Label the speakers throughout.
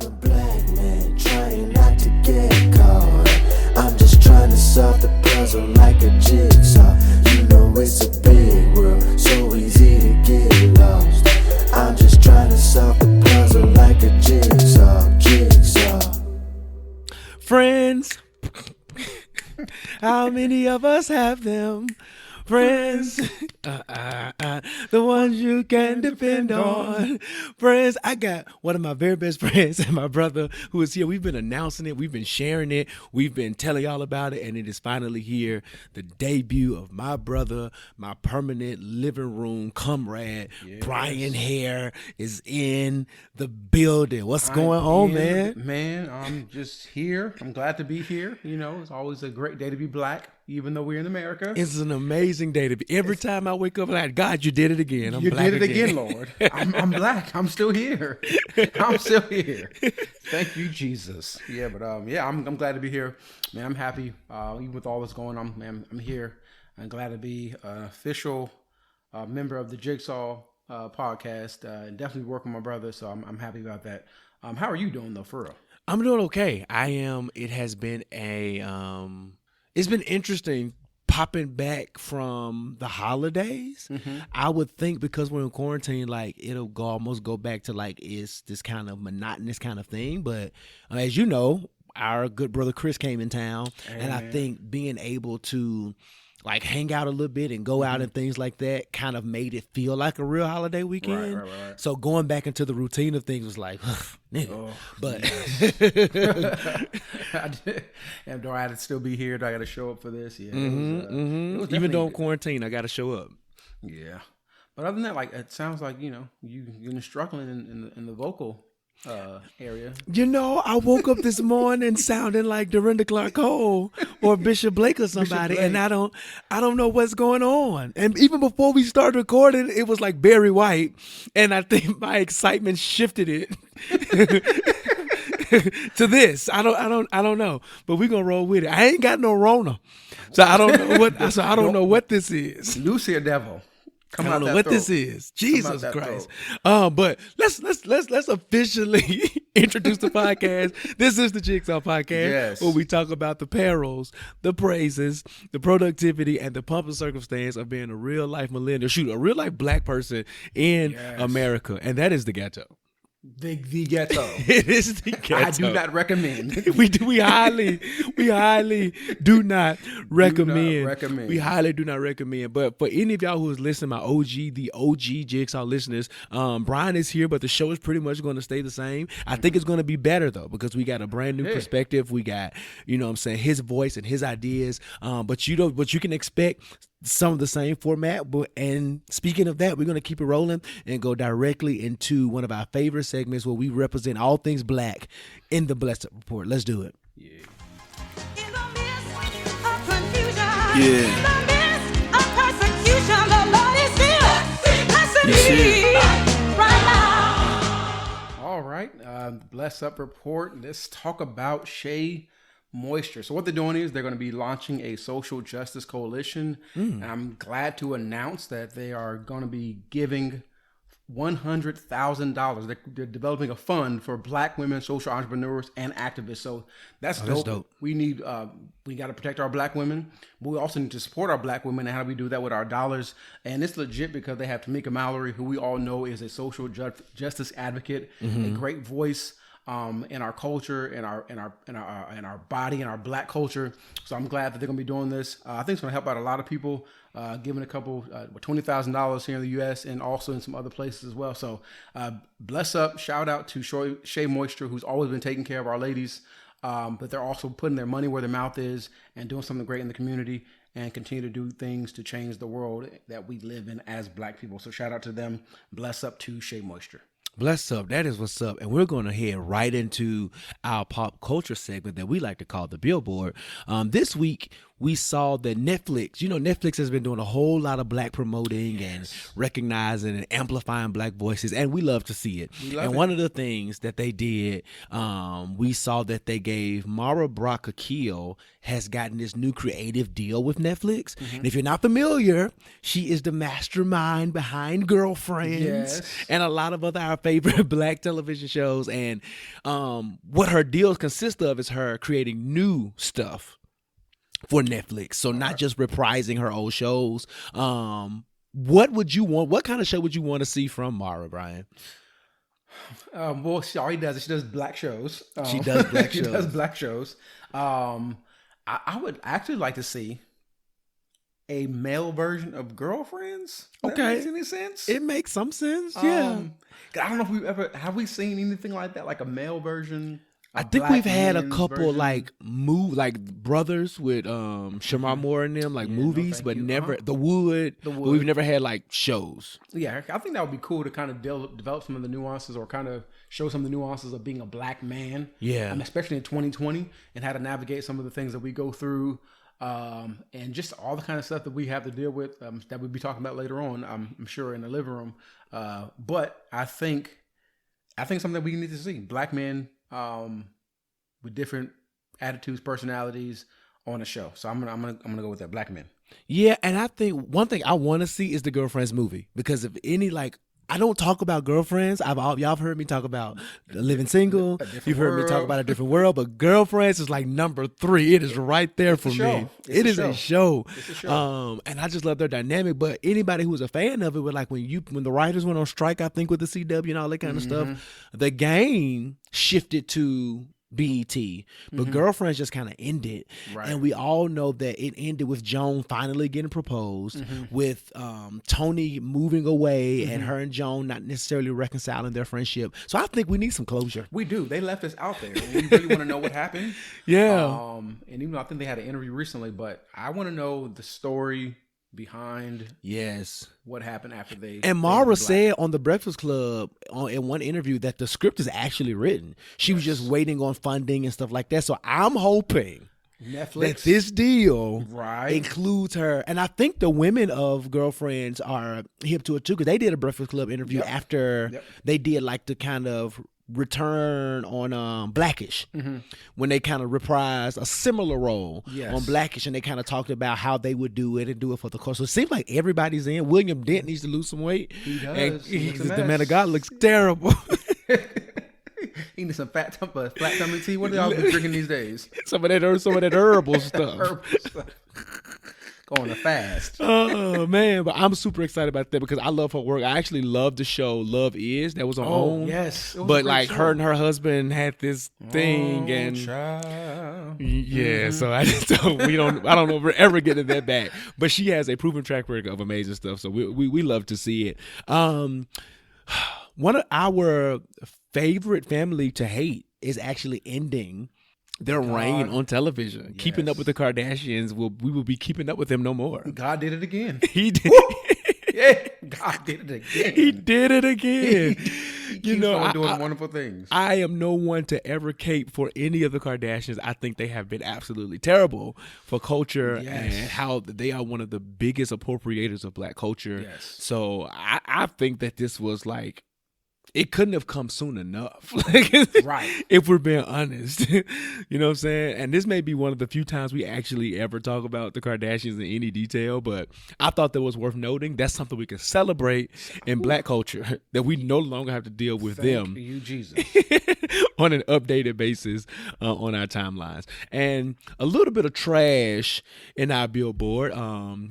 Speaker 1: I'm a black man trying not to get caught. I'm just trying to solve the puzzle like a jigsaw. You know it's a big world, so easy to get lost. I'm just trying to solve the puzzle like a jigsaw.
Speaker 2: Friends, how many of us have them? Friends, the ones you can depend on. Friends, I got one of my very best friends and my brother who is here. We've been announcing it. We've been sharing it. We've been telling y'all about it. And it is finally here. The debut of my brother, my permanent living room comrade, yes. Bryan Haire is in the building. What's going on, man?
Speaker 3: Man, I'm just here. I'm glad to be here. You know, it's always a great day to be black, even though we're in America.
Speaker 2: It's an amazing day to be. Every time I wake up, I'm like, God, you did it again.
Speaker 3: You did it again, Lord. I'm black. I'm still here. I'm still here. Thank you, Jesus. Yeah, but I'm glad to be here, man. I'm happy, even with all that's going on. Man, I'm here. I'm glad to be an official member of the Jigsaw podcast. And definitely work with my brother, so I'm happy about that. How are you doing though, for real?
Speaker 2: I'm doing okay. I am. It has been it's been interesting popping back from the holidays. Mm-hmm. I would think because we're in quarantine, like it'll almost go back to like it's this kind of monotonous kind of thing. But as you know, our good brother Chris came in town, and I think being able to like hang out a little bit and go out and things like that kind of made it feel like a real holiday weekend. Right. So going back into the routine of things was like, nigga. Oh, but
Speaker 3: and do I have to still be here? Do I got to show up for this? Yeah.
Speaker 2: It was even though I'm quarantined, I got to show up.
Speaker 3: Yeah. But other than that, like it sounds like you're struggling in the vocal area.
Speaker 2: You know, I woke up this morning sounding like Dorinda Clark Cole or Bishop Blake or somebody, and I don't know what's going on. And even before we started recording, it was like Barry White, and I think my excitement shifted it to this. I don't know, but we're gonna roll with it. I ain't got no Rona, so I don't know what. So I don't know what this is.
Speaker 3: Lucy or devil.
Speaker 2: I don't know what this is. Jesus Christ. But let's officially introduce the podcast. This is the Jigsaw Podcast, where we talk about the perils, the praises, the productivity, and the pump and circumstance of being a real life millennial. A real life black person in America. And that is the ghetto.
Speaker 3: The ghetto.
Speaker 2: It is the ghetto.
Speaker 3: I do not recommend.
Speaker 2: We highly do not recommend. We highly do not recommend. But for any of y'all who is listening, the OG Jigsaw listeners, Bryan is here, but the show is pretty much going to stay the same. I think it's going to be better though, because we got a brand new perspective. We got, his voice and his ideas. But you can expect some of the same format. And speaking of that, we're going to keep it rolling and go directly into one of our favorite segments where we represent all things black in the Blessed Report. Let's do it.
Speaker 1: Yeah.
Speaker 4: In the midst of confusion, in the midst of persecution, the Lord is still blessing me right now.
Speaker 3: All right. Bless Up Report. Let's talk about Shea Moisture. So what they're doing is they're going to be launching a social justice coalition. And I'm glad to announce that they are going to be giving $100,000. They're developing a fund for black women, social entrepreneurs, and activists. So that's dope.
Speaker 2: That's dope.
Speaker 3: We got to protect our black women, but we also need to support our black women. And how do we do that with our dollars? And it's legit because they have Tamika Mallory, who we all know is a social justice advocate, a great voice in our culture, in our body, in our black culture. So I'm glad that they're gonna be doing this. I think it's gonna help out a lot of people, giving a couple $20,000 here in the U.S. and also in some other places as well. So bless up, shout out to Shea Moisture, who's always been taking care of our ladies, but they're also putting their money where their mouth is and doing something great in the community and continue to do things to change the world that we live in as black people. So shout out to them. Bless up to Shea Moisture.
Speaker 2: Bless up. That is what's up. And we're going to head right into our pop culture segment that we like to call the Billboard. This week, we saw that Netflix has been doing a whole lot of black promoting and recognizing and amplifying black voices, and we love to see it. One of the things that they did, we saw that they gave Mara Brock Akil has gotten this new creative deal with Netflix. And if you're not familiar, she is the mastermind behind Girlfriends and a lot of other our favorite black television shows. And what her deals consist of is her creating new stuff for Netflix. So not just reprising her old shows. What would you want? What kind of show would you want to see from Mara, Bryan?
Speaker 3: Well, she already does it. She does black shows.
Speaker 2: She does black shows.
Speaker 3: She does black shows. I would actually like to see a male version of Girlfriends. That makes any sense?
Speaker 2: It makes some sense. Yeah.
Speaker 3: I don't know if have we seen anything like that, like a male version.
Speaker 2: I think we've had a couple version? like Brothers with Shamar Moore in them, like movies, but never The Wood. But we've never had like shows.
Speaker 3: Yeah, I think that would be cool to kind of develop some of the nuances, or kind of show some of the nuances of being a black man. Yeah, especially in 2020, and how to navigate some of the things that we go through, and just all the kind of stuff that we have to deal with that we'll be talking about later on. I'm sure in the living room. But I think something that we need to see: black men. With different attitudes, personalities on a show. So I'm gonna go with that, black men.
Speaker 2: Yeah, and I think one thing I want to see is the Girlfriends movie, because if any, like, I don't talk about Girlfriends. Y'all have heard me talk about Living Single. You've heard me talk about A Different World, but Girlfriends is like number 3. It is right there for me. It is a show. It's a show. And I just love their dynamic. But anybody who's a fan of it, with like when the writers went on strike, I think with the CW and all that kind of stuff, the game shifted to BET, but Girlfriends just kind of ended, and we all know that it ended with Joan finally getting proposed, with Tony moving away, and her and Joan not necessarily reconciling their friendship. So I think we need some closure.
Speaker 3: We do. They left us out there, and we really want to know what happened.
Speaker 2: Yeah.
Speaker 3: And even though I think they had an interview recently, but I want to know the story behind what happened after they.
Speaker 2: And Mara said on the Breakfast Club in one interview that the script is actually written. She was just waiting on funding and stuff like that. So I'm hoping Netflix that this deal includes her. And I think the women of Girlfriends are hip to it too, because they did a Breakfast Club interview after they did like the kind of return on Blackish, when they kind of reprised a similar role on Blackish, and they kind of talked about how they would do it and do it for the cause. So it seems like everybody's in. William Dent needs to lose some weight.
Speaker 3: He does.
Speaker 2: The man of God looks terrible.
Speaker 3: He needs some flat tummy tea. What are y'all be drinking these days?
Speaker 2: Some of that herbal stuff.
Speaker 3: On a fast.
Speaker 2: Oh man, but I'm super excited about that because I love her work. I actually love the show Love Is that was on OWN.
Speaker 3: Yes,
Speaker 2: but like show. Her and her husband had this thing, and so I don't know if we're ever getting that back. But she has a proven track record of amazing stuff, so we love to see it. One of our favorite family to hate is actually ending their reign on television. Yes. Keeping up with the Kardashians, we will be keeping up with them no more.
Speaker 3: God did it again.
Speaker 2: He did.
Speaker 3: God did it again.
Speaker 2: He did it again.
Speaker 3: He keeps on doing wonderful things.
Speaker 2: I am no one to ever cape for any of the Kardashians. I think they have been absolutely terrible for culture and how they are one of the biggest appropriators of black culture. Yes. So I think that this was like, it couldn't have come soon enough. If we're being honest. You know what I'm saying? And this may be one of the few times we actually ever talk about the Kardashians in any detail, but I thought that was worth noting. That's something we can celebrate in black culture, that we no longer have to deal with them.
Speaker 3: Thank you, Jesus.
Speaker 2: On an updated basis on our timelines. And a little bit of trash in our billboard.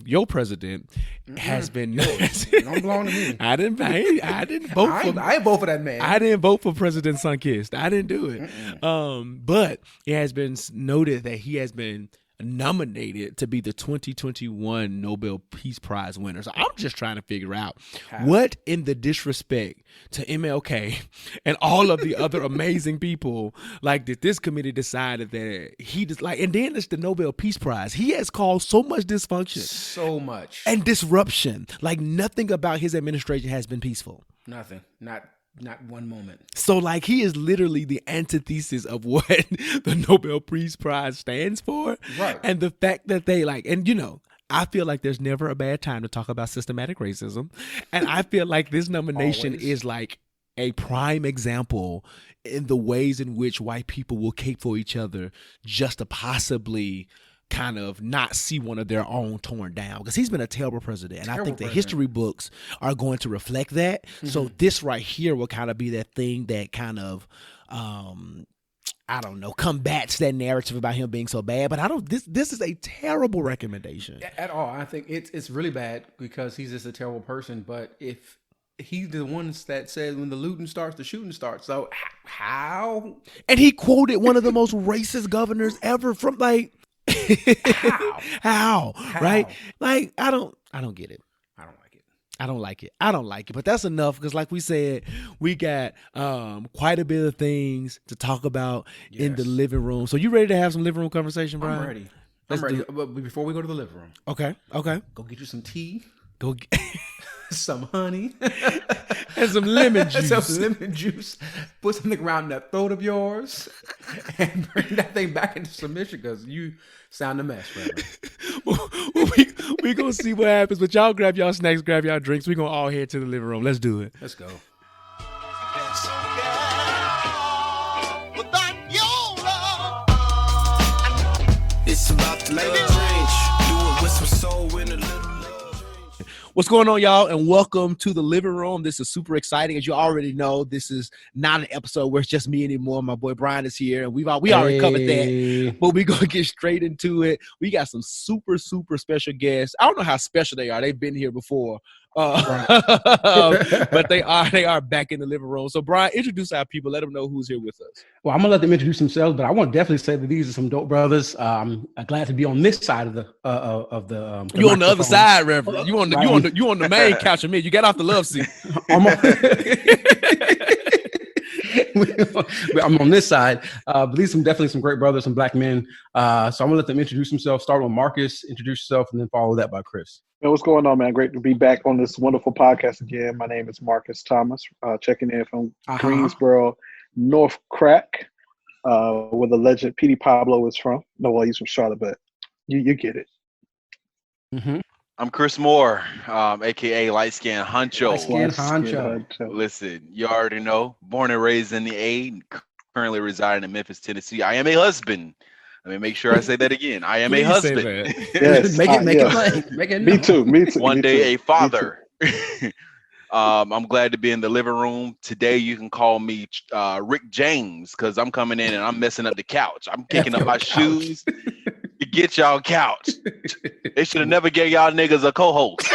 Speaker 2: Your president has been...
Speaker 3: Don't belong to me.
Speaker 2: I didn't vote for...
Speaker 3: I ain't vote for that man.
Speaker 2: I didn't vote for President Sunkist. I didn't do it. But it has been noted that he has been nominated to be the 2021 Nobel Peace Prize winner. So I'm just trying to figure out what in the disrespect to MLK and all of the other amazing people, like, did this committee decided that he just like, and then it's the Nobel Peace Prize. He has caused so much dysfunction.
Speaker 3: So much.
Speaker 2: And disruption. Like, nothing about his administration has been peaceful.
Speaker 3: Nothing. Not Not one moment.
Speaker 2: So, like, he is literally the antithesis of what the Nobel Peace Prize stands for.
Speaker 3: Right.
Speaker 2: And the fact that they, like, and you know, I feel like there's never a bad time to talk about systematic racism. And I feel like this nomination is like a prime example in the ways in which white people will cape for each other just to possibly kind of not see one of their own torn down, because he's been a terrible president, and I think the history books are going to reflect that. So this right here will kind of be that thing that kind of I don't know, combats that narrative about him being so bad. But I don't. This is a terrible recommendation
Speaker 3: at all. I think it's really bad because he's just a terrible person. But if he's the ones that says when the looting starts, the shooting starts. So how?
Speaker 2: And he quoted one of the most racist governors ever from like. How? Right? Like I don't get it. I don't like it. But that's enough, because like we said, we got quite a bit of things to talk about in the living room. So you ready to have some living room conversation, Bryan?
Speaker 3: I'm ready. I'm ready. But before we go to the living room.
Speaker 2: Okay.
Speaker 3: Go get you some tea.
Speaker 2: Go get
Speaker 3: some honey.
Speaker 2: and some lemon juice.
Speaker 3: Put something around that throat of yours and bring that thing back into submission, because you sound a mess, brother.
Speaker 2: we gonna see what happens, but y'all grab y'all snacks, grab y'all drinks. We gonna all head to the living room. Let's do it.
Speaker 3: Let's go.
Speaker 1: It's about to change. Do it with some soul in a little.
Speaker 2: What's going on, y'all, and welcome to the living room. This is super exciting. As you already know, this is not an episode where it's just me anymore. My boy Bryan is here, and we already covered that, but we're going to get straight into it. We got some super, super special guests. I don't know how special they are. They've been here before, but they are back in the living room. So, Bryan, introduce our people. Let them know who's here with us.
Speaker 3: Well, I'm gonna let them introduce themselves, but I want to definitely say that these are some dope brothers. I'm glad to be on this side of the
Speaker 2: you on the other side, Reverend. You on the main couch with me. You got off the love seat.
Speaker 3: I'm on this side, but these are definitely some great brothers, some black men. So I'm gonna let them introduce themselves. Start with Marcus, introduce yourself, and then follow that by Chris.
Speaker 5: Hey, what's going on, man? Great to be back on this wonderful podcast again. My name is Marcus Thomas, checking in from Greensboro, North Crack, where the legend Petey Pablo is from. No, well, he's from Charlotte, but you get it.
Speaker 3: Mm-hmm.
Speaker 6: I'm Chris Moore, a.k.a. Light Skin Honcho.
Speaker 3: Honcho.
Speaker 6: Listen, you already know. Born and raised in the A, currently residing in Memphis, Tennessee. I am a husband. Let me make sure I say that again. I am a husband.
Speaker 5: Yes,
Speaker 3: make it.
Speaker 5: Me too.
Speaker 6: One day a father. I'm glad to be in the living room. Today you can call me Rick James, because I'm coming in and I'm messing up the couch. I'm kicking up my shoes to get y'all couch. They should have never gave y'all niggas a co-host.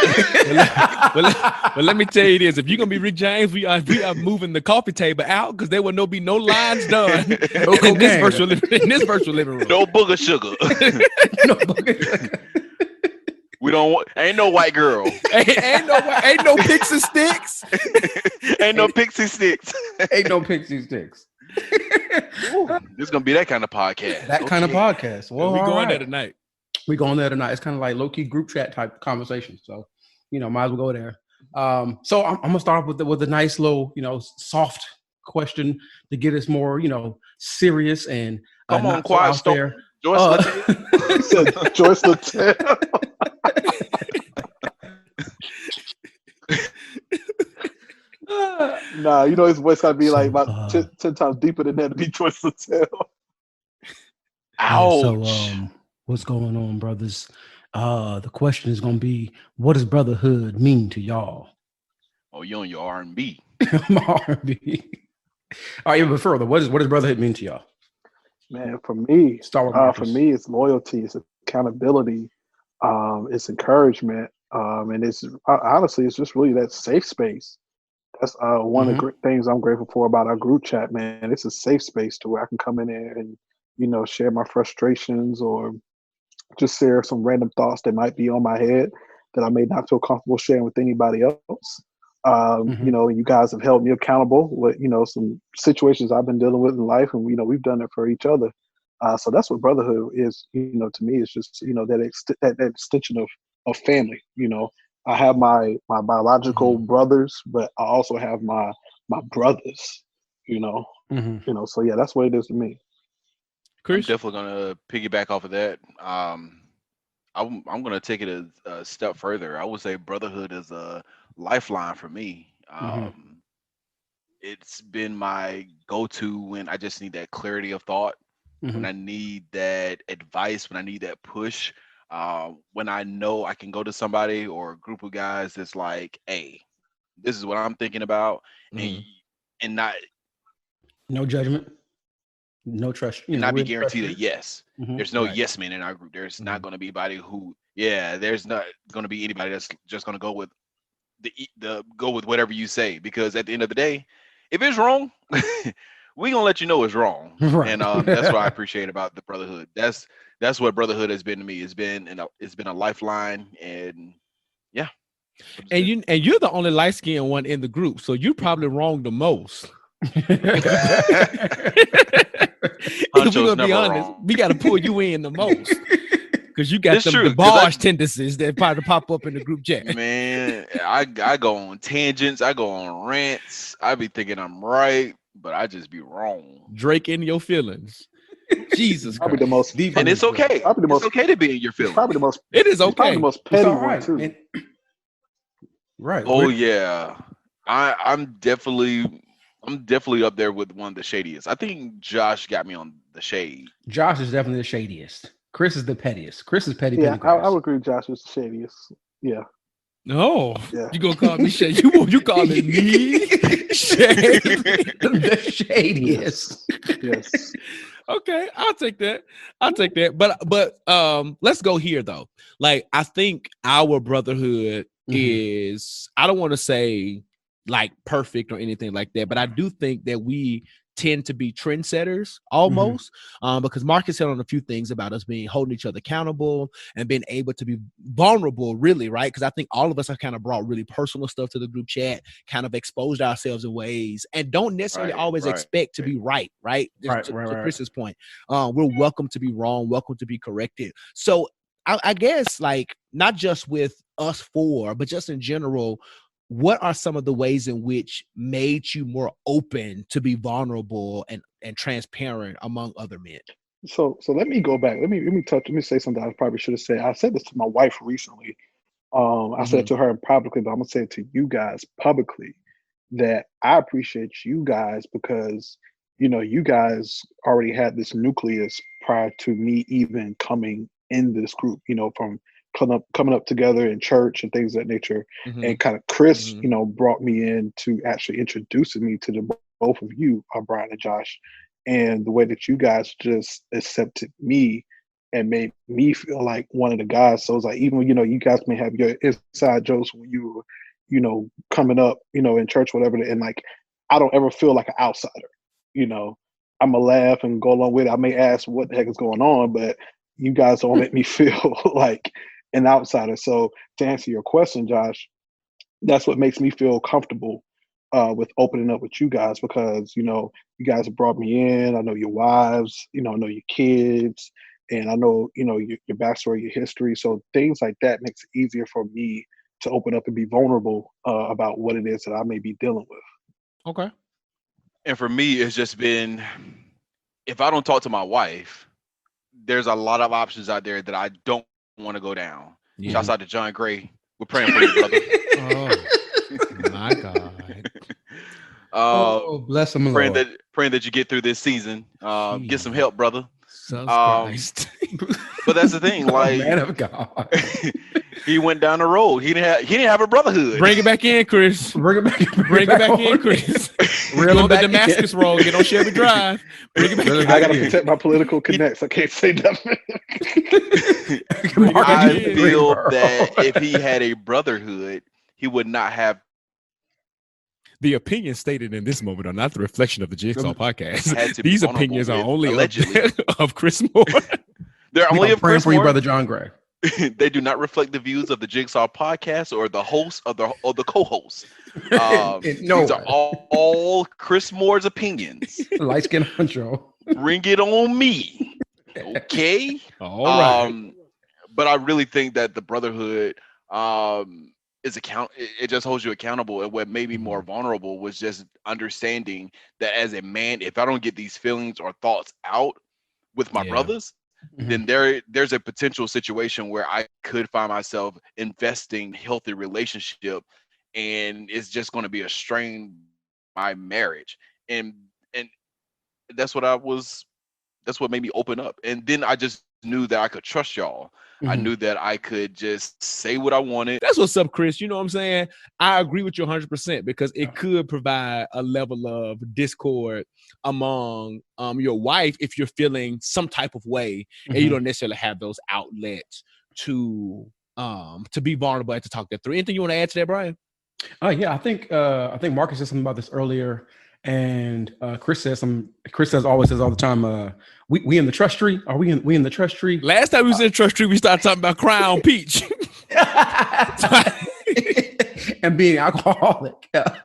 Speaker 2: Well, let me tell you this. If you're going to be Rick James, we are moving the coffee table out, because there will be no lines done in this virtual living room.
Speaker 6: No booger sugar.
Speaker 3: No booger sugar.
Speaker 6: We don't want, ain't no white girl.
Speaker 2: ain't no pixie sticks.
Speaker 6: Ain't no pixie sticks.
Speaker 3: Ain't no pixie sticks.
Speaker 6: Ooh, this is gonna be that kind of podcast.
Speaker 3: Kind of podcast. Well,
Speaker 2: we going there tonight.
Speaker 3: We going there tonight. It's kind of like low key group chat type conversation. So, might as well go there. So I'm gonna start off with a nice little, soft question to get us more, serious and
Speaker 6: come on, quiet storm.
Speaker 5: Joyce Littell. Nah, his voice gotta be like about 10 times deeper than that to be Joyce Littell.
Speaker 6: Ouch.
Speaker 3: So, what's going on, brothers? The question is gonna be, what does brotherhood mean to y'all?
Speaker 6: Oh, you on your R&B.
Speaker 3: I'm R&B. All right, but further, what does brotherhood mean to y'all?
Speaker 5: Man, for me, it's loyalty, it's accountability, it's encouragement, and it's honestly, it's just really that safe space. That's one of the great things I'm grateful for about our group chat, man. It's a safe space to where I can come in there and, share my frustrations or just share some random thoughts that might be on my head that I may not feel comfortable sharing with anybody else. You guys have held me accountable with, some situations I've been dealing with in life, and we've done it for each other. So that's what brotherhood is. To me, it's just that extension of family. I have my biological brothers, but I also have my my brothers. So yeah, that's what it is to me.
Speaker 6: I'm definitely gonna piggyback off of that. I'm gonna take it a step further. I would say brotherhood is a lifeline for me. It's been my go-to when I just need that clarity of thought, when I need that advice, when I need that push, when I know I can go to somebody or a group of guys that's like, "Hey, this is what I'm thinking about," and not
Speaker 3: no judgment, no trust,
Speaker 6: and not be
Speaker 3: really
Speaker 6: guaranteed a yes. There's no
Speaker 3: Right.
Speaker 6: yes men in our group. There's not going to be anybody who, there's not going to be anybody that's just going to go with go with whatever you say, because at the end of the day, if it's wrong, we gonna let you know it's wrong.
Speaker 3: Right.
Speaker 6: And that's what I appreciate about the brotherhood. That's what brotherhood has been to me. It's been a lifeline, and yeah.
Speaker 2: And you're the only light skinned one in the group, so you're probably wrong the most. If we're gonna be honest, we got to pull you in the most because you got the barge tendencies that probably pop up in the group chat.
Speaker 6: Man, I go on tangents, I go on rants. I be thinking I'm right, but I just be wrong.
Speaker 2: Drake in your feelings. Jesus
Speaker 5: probably
Speaker 2: Christ.
Speaker 5: the most,
Speaker 6: and it's okay. It's okay to be in your feelings.
Speaker 5: Probably the most.
Speaker 2: It is okay.
Speaker 5: Probably the most petty one too.
Speaker 3: Right.
Speaker 6: Oh yeah, I'm definitely up there with one of the shadiest. I think Josh got me on the shade.
Speaker 3: Josh is definitely the shadiest. Chris is the pettiest. Chris is petty.
Speaker 5: Yeah, I would agree. Josh is the shadiest. Yeah.
Speaker 2: No, you gonna call me shady? You calling me shady?
Speaker 3: The shadiest.
Speaker 5: Yes.
Speaker 2: Okay, I'll take that. But let's go here though. Like, I think our brotherhood is, I don't want to say like perfect or anything like that, but I do think that we tend to be trendsetters almost, because Marcus hit on a few things about us being holding each other accountable and being able to be vulnerable, really, right? Because I think all of us have kind of brought really personal stuff to the group chat, kind of exposed ourselves in ways, and don't necessarily always expect to be right? To Chris's point, we're welcome to be wrong, welcome to be corrected. So I guess, like, not just with us four, but just in general, what are some of the ways in which made you more open to be vulnerable and transparent among other men?
Speaker 5: So let me go back. Let me say something I probably should have said. I said this to my wife recently. I said it to her publicly, but I'm gonna say it to you guys publicly, that I appreciate you guys because you guys already had this nucleus prior to me even coming in this group. From coming up together in church and things of that nature, and kind of Chris, brought me in to actually introducing me to the both of you, Bryan and Josh, and the way that you guys just accepted me and made me feel like one of the guys. So it's like, even you guys may have your inside jokes when you were, coming up, in church, whatever, and like I don't ever feel like an outsider. I'm gonna laugh and go along with it. I may ask what the heck is going on, but you guys don't make me feel like an outsider. So to answer your question, Josh, that's what makes me feel comfortable with opening up with you guys, because you guys have brought me in. I know your wives, I know your kids, and I know your backstory, your history. So things like that makes it easier for me to open up and be vulnerable about what it is that I may be dealing with.
Speaker 2: Okay.
Speaker 6: And for me, it's just been, if I don't talk to my wife, there's a lot of options out there that I don't want to go down. Shouts out to John Gray. We're praying for you, brother.
Speaker 2: Oh my God.
Speaker 3: Bless him,
Speaker 6: praying
Speaker 3: Lord.
Speaker 6: Praying that you get through this season. Get some help, brother.
Speaker 2: Christ.
Speaker 6: But that's the thing, like,
Speaker 3: man of God.
Speaker 6: he went down the road. He didn't have a brotherhood.
Speaker 2: Bring it back in, Chris. Bring it back in, Chris. Real on the Damascus Road. Get on Chevy Drive. Bring it back in.
Speaker 5: I gotta protect my political connects. I can't say nothing.
Speaker 6: I feel that if he had a brotherhood, he would not have.
Speaker 2: The opinions stated in this moment are not the reflection of the Jigsaw podcast. These
Speaker 6: be
Speaker 2: opinions are only
Speaker 6: allegedly
Speaker 2: of Chris Moore.
Speaker 6: They're only of Chris
Speaker 3: for you,
Speaker 6: Moore.
Speaker 3: brother John Gray.
Speaker 6: They do not reflect the views of the Jigsaw podcast or the host or the co-host. These are all Chris Moore's opinions.
Speaker 3: Light skin honcho.
Speaker 6: Bring it on me. Okay.
Speaker 2: All right.
Speaker 6: But I really think that the brotherhood it just holds you accountable. And what made me more vulnerable was just understanding that as a man, if I don't get these feelings or thoughts out with my brothers, then there's a potential situation where I could find myself investing healthy relationship, and it's just going to be a strain my marriage. And that's what that's what made me open up. And then I just knew that I could trust y'all. I knew that I could just say what I wanted.
Speaker 2: That's what's up, Chris. You know what I'm saying? I agree with you 100% because it could provide a level of discord among your wife if you're feeling some type of way and you don't necessarily have those outlets to be vulnerable and to talk that through. Anything you want to add to that, Bryan?
Speaker 3: Yeah, I think Marcus said something about this earlier, and Chris says always says all the time, we in the trust tree? Are we in the trust tree?
Speaker 2: Last time we was in the trust tree, we started talking about Crown Peach.
Speaker 3: And being alcoholic.
Speaker 6: That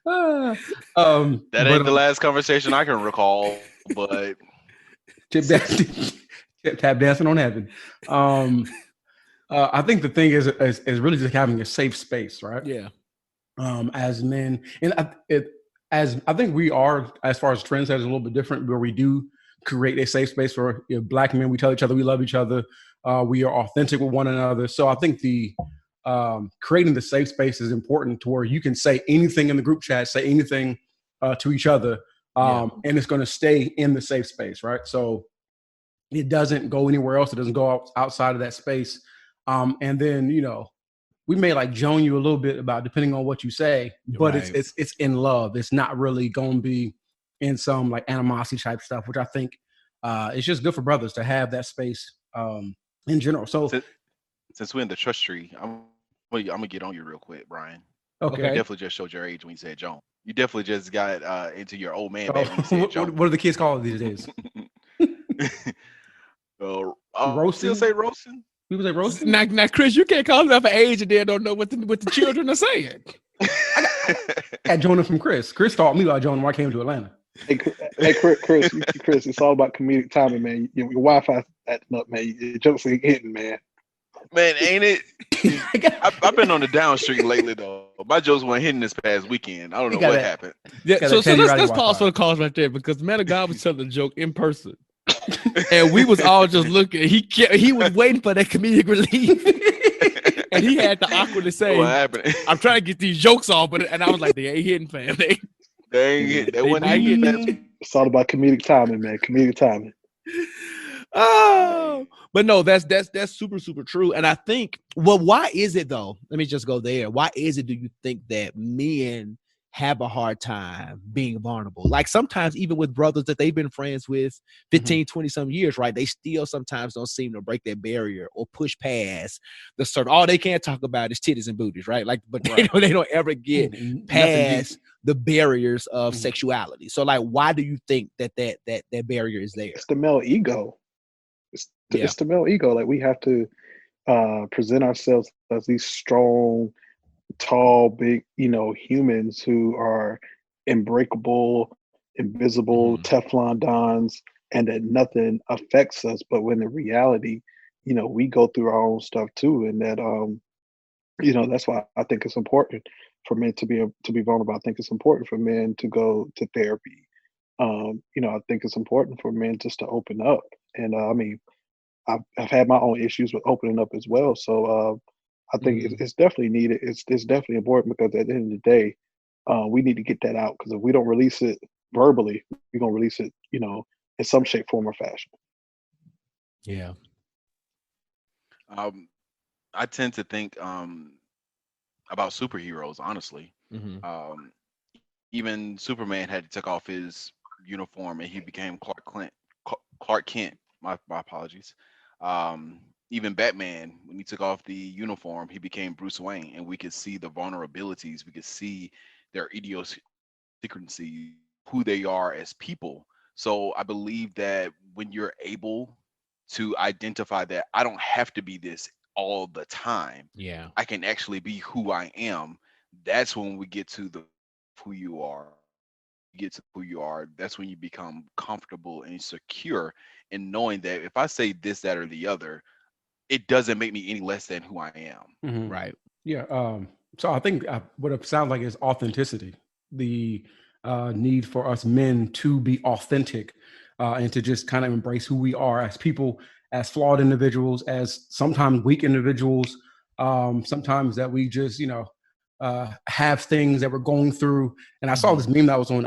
Speaker 6: ain't the last conversation I can recall, but
Speaker 3: tap dancing on heaven. I think the thing is really just having a safe space, right?
Speaker 2: Yeah.
Speaker 3: As men, and I think we are, as far as trends, is a little bit different, where we do create a safe space for Black men. We tell each other we love each other. We are authentic with one another. So I think the creating the safe space is important, to where you can say anything in the group chat, say anything to each other, and it's going to stay in the safe space, right? So it doesn't go anywhere else. It doesn't go outside of that space. And then, we may like joan you a little bit about depending on what you say, but it's in love. It's not really going to be in some like animosity type stuff, which I think it's just good for brothers to have that space in general. So
Speaker 6: since we're in the trust tree, I'm gonna get on you real quick, Bryan.
Speaker 3: Okay.
Speaker 6: You definitely just showed your age when you said Joan. You definitely just got into your old man when you said Joan.
Speaker 3: What do the kids call it these days?
Speaker 6: Roasting? Still say roasting?
Speaker 3: People say roasting?
Speaker 2: Now, Chris, you can't call them for age and then don't know what the children are saying.
Speaker 3: I got Jonah from Chris. Chris taught me about Jonah when I came to Atlanta.
Speaker 5: Hey, Chris, it's all about comedic timing, man. Your Wi-Fi acting up, man. Your jokes ain't hitting, man.
Speaker 6: Man, ain't it? I've been on the down streak lately, though. My jokes weren't hitting this past weekend. I don't know what happened.
Speaker 2: Yeah, so let's pause for the cause right there, because the man of God was telling a joke in person. And we was all just looking. He was waiting for that comedic relief. And he had to awkwardly say,
Speaker 6: what happened?
Speaker 2: I'm trying to get these jokes off, and I was like, they ain't hitting, fam.
Speaker 6: They ain't hitting. They wasn't hitting.
Speaker 5: It's all about comedic timing, man. Comedic timing.
Speaker 2: Oh, but no, that's super, super true. And I think, why is it though? Let me just go there. Why is it, do you think, that men have a hard time being vulnerable? Like sometimes even with brothers that they've been friends with 15, 20 some years, right? They still sometimes don't seem to break that barrier or push past the certain, all they can't talk about is titties and booties, right? Like, but they don't ever get past the barriers of sexuality. So like, why do you think that barrier is there?
Speaker 5: It's the male ego. It's the male ego. Like, we have to present ourselves as these strong, tall, big, humans who are unbreakable, invisible, Teflon Dons, and that nothing affects us. But when in reality, we go through our own stuff too, and that that's why I think it's important for men to be vulnerable. I think it's important for men to go to therapy. I think it's important for men just to open up. And I mean, I've had my own issues with opening up as well. So I think it's definitely needed. It's definitely important, because at the end of the day, we need to get that out. Because if we don't release it verbally, we're gonna release it, in some shape, form, or fashion.
Speaker 2: Yeah.
Speaker 6: I tend to think about superheroes, honestly. Even Superman had to take off his uniform and he became Clark Kent. My apologies. Even Batman, when he took off the uniform, he became Bruce Wayne, and we could see the vulnerabilities. We could see their idiosyncrasies, who they are as people. So I believe that when you're able to identify that I don't have to be this all the time, I can actually be who I am. That's when we get to who you are. That's when you become comfortable and secure in knowing that if I say this, that, or the other, it doesn't make me any less than who I am.
Speaker 2: Right.
Speaker 3: Yeah. So I think what it sounds like is authenticity. The need for us men to be authentic and to just kind of embrace who we are as people, as flawed individuals, as sometimes weak individuals, sometimes that we just, have things that we're going through. And I saw this meme that was on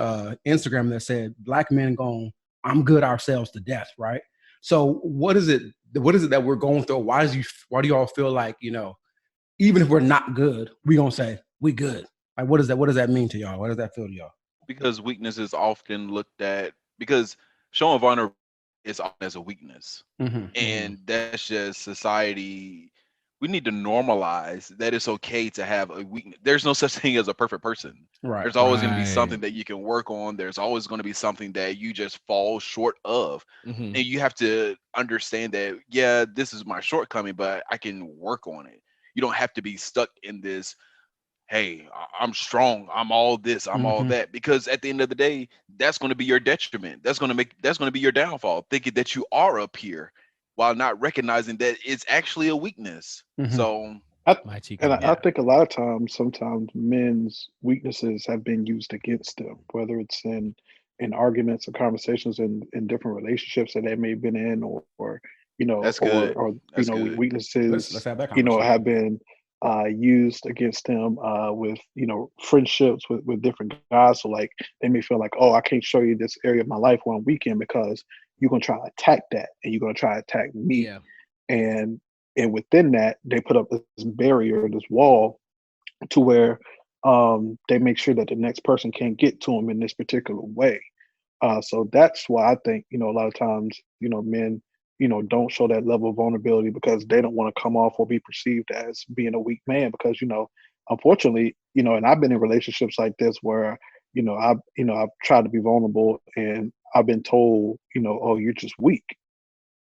Speaker 3: Instagram that said, "Black men going, I'm good ourselves to death," right? So what is it? What is it that we're going through? Why do you all feel like, even if we're not good, we gonna say we good? Like, what does that? What does that mean to y'all? What does that feel to y'all?
Speaker 6: Because weakness is often looked at because showing vulnerability is often as a weakness, and that's just society. We need to normalize that it's okay to have a weakness. There's no such thing as a perfect person.
Speaker 3: Right.
Speaker 6: There's always going to be something that you can work on. There's always going to be something that you just fall short of. And you have to understand that, yeah, this is my shortcoming, but I can work on it. You don't have to be stuck in this, hey, I'm strong, I'm all this, I'm all that, because at the end of the day, that's going to be your detriment. That's going to be your downfall, thinking that you are up here while not recognizing that it's actually a weakness. So
Speaker 5: I think a lot of times, sometimes men's weaknesses have been used against them, whether it's in arguments or conversations in different relationships that they may have been in, or
Speaker 6: that's good. That's good.
Speaker 5: weaknesses,
Speaker 3: Let's have that conversation.
Speaker 5: have been used against them with friendships with different guys. So like they may feel like, oh, I can't show you this area of my life one weekend because you're gonna try to attack that, and you're gonna try to attack me.
Speaker 2: Yeah.
Speaker 5: And within that, they put up this barrier, this wall, to where they make sure that the next person can't get to them in this particular way. So that's why I think a lot of times men don't show that level of vulnerability because they don't want to come off or be perceived as being a weak man. Because unfortunately, and I've been in relationships like this where I've tried to be vulnerable and I've been told oh, you're just weak.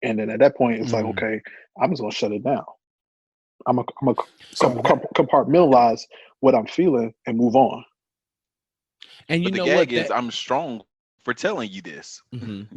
Speaker 5: And then at that point, it's like, okay, I'm just gonna shut it down. I'm gonna compartmentalize what I'm feeling and move on.
Speaker 2: And
Speaker 6: but the gag is, I'm strong for telling you this.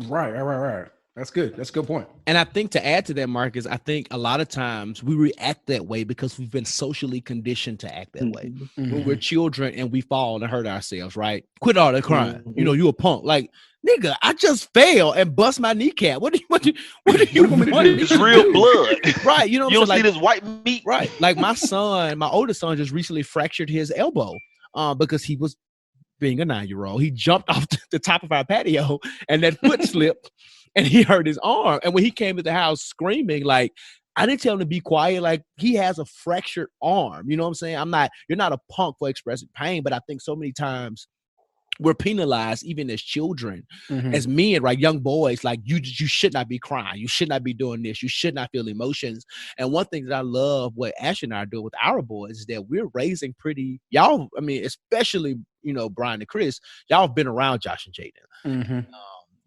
Speaker 3: Right. That's good. That's a good point.
Speaker 2: And I think to add to that, Marcus, I think a lot of times we react that way because we've been socially conditioned to act that way. When we're children and we fall and hurt ourselves, right? Quit all that crying. You a punk. Like, nigga, I just fell and bust my kneecap. What do you want?
Speaker 6: It's real blood.
Speaker 2: Right. You know what I'm saying?
Speaker 6: You don't see this white meat.
Speaker 2: Right. Like my oldest son just recently fractured his elbow because he was being a 9-year-old. He jumped off the top of our patio and that foot slipped and he hurt his arm. And when he came to the house screaming, like, I didn't tell him to be quiet. Like, he has a fractured arm. You know what I'm saying? You're not a punk for expressing pain, but I think so many times we're penalized even as children, as men, right? Young boys, like you should not be crying. You should not be doing this. You should not feel emotions. And one thing that I love what Ash and I are doing with our boys is that we're raising y'all, I mean, especially, Bryan and Chris, y'all have been around Josh and Jaden.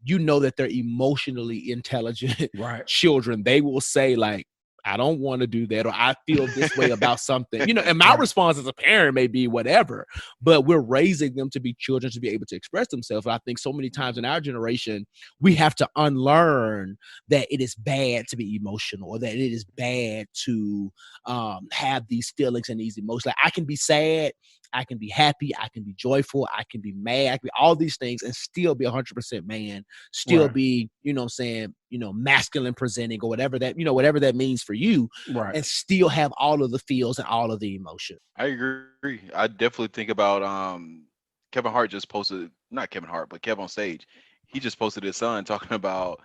Speaker 2: You know that they're emotionally intelligent children. They will say like, I don't want to do that, or I feel this way about something, and my response as a parent may be whatever, but we're raising them to be children to be able to express themselves. And I think so many times in our generation, we have to unlearn that it is bad to be emotional, or that it is bad to have these feelings and these emotions. Like, I can be sad, I can be happy, I can be joyful, I can be mad, I can be all these things and still be 100% man, still be, masculine presenting, or whatever that means for you, and still have all of the feels and all of the emotion.
Speaker 6: I agree. I definitely think about Kevin Hart just posted, not Kevin Hart, but Kev on Stage. He just posted his son talking about,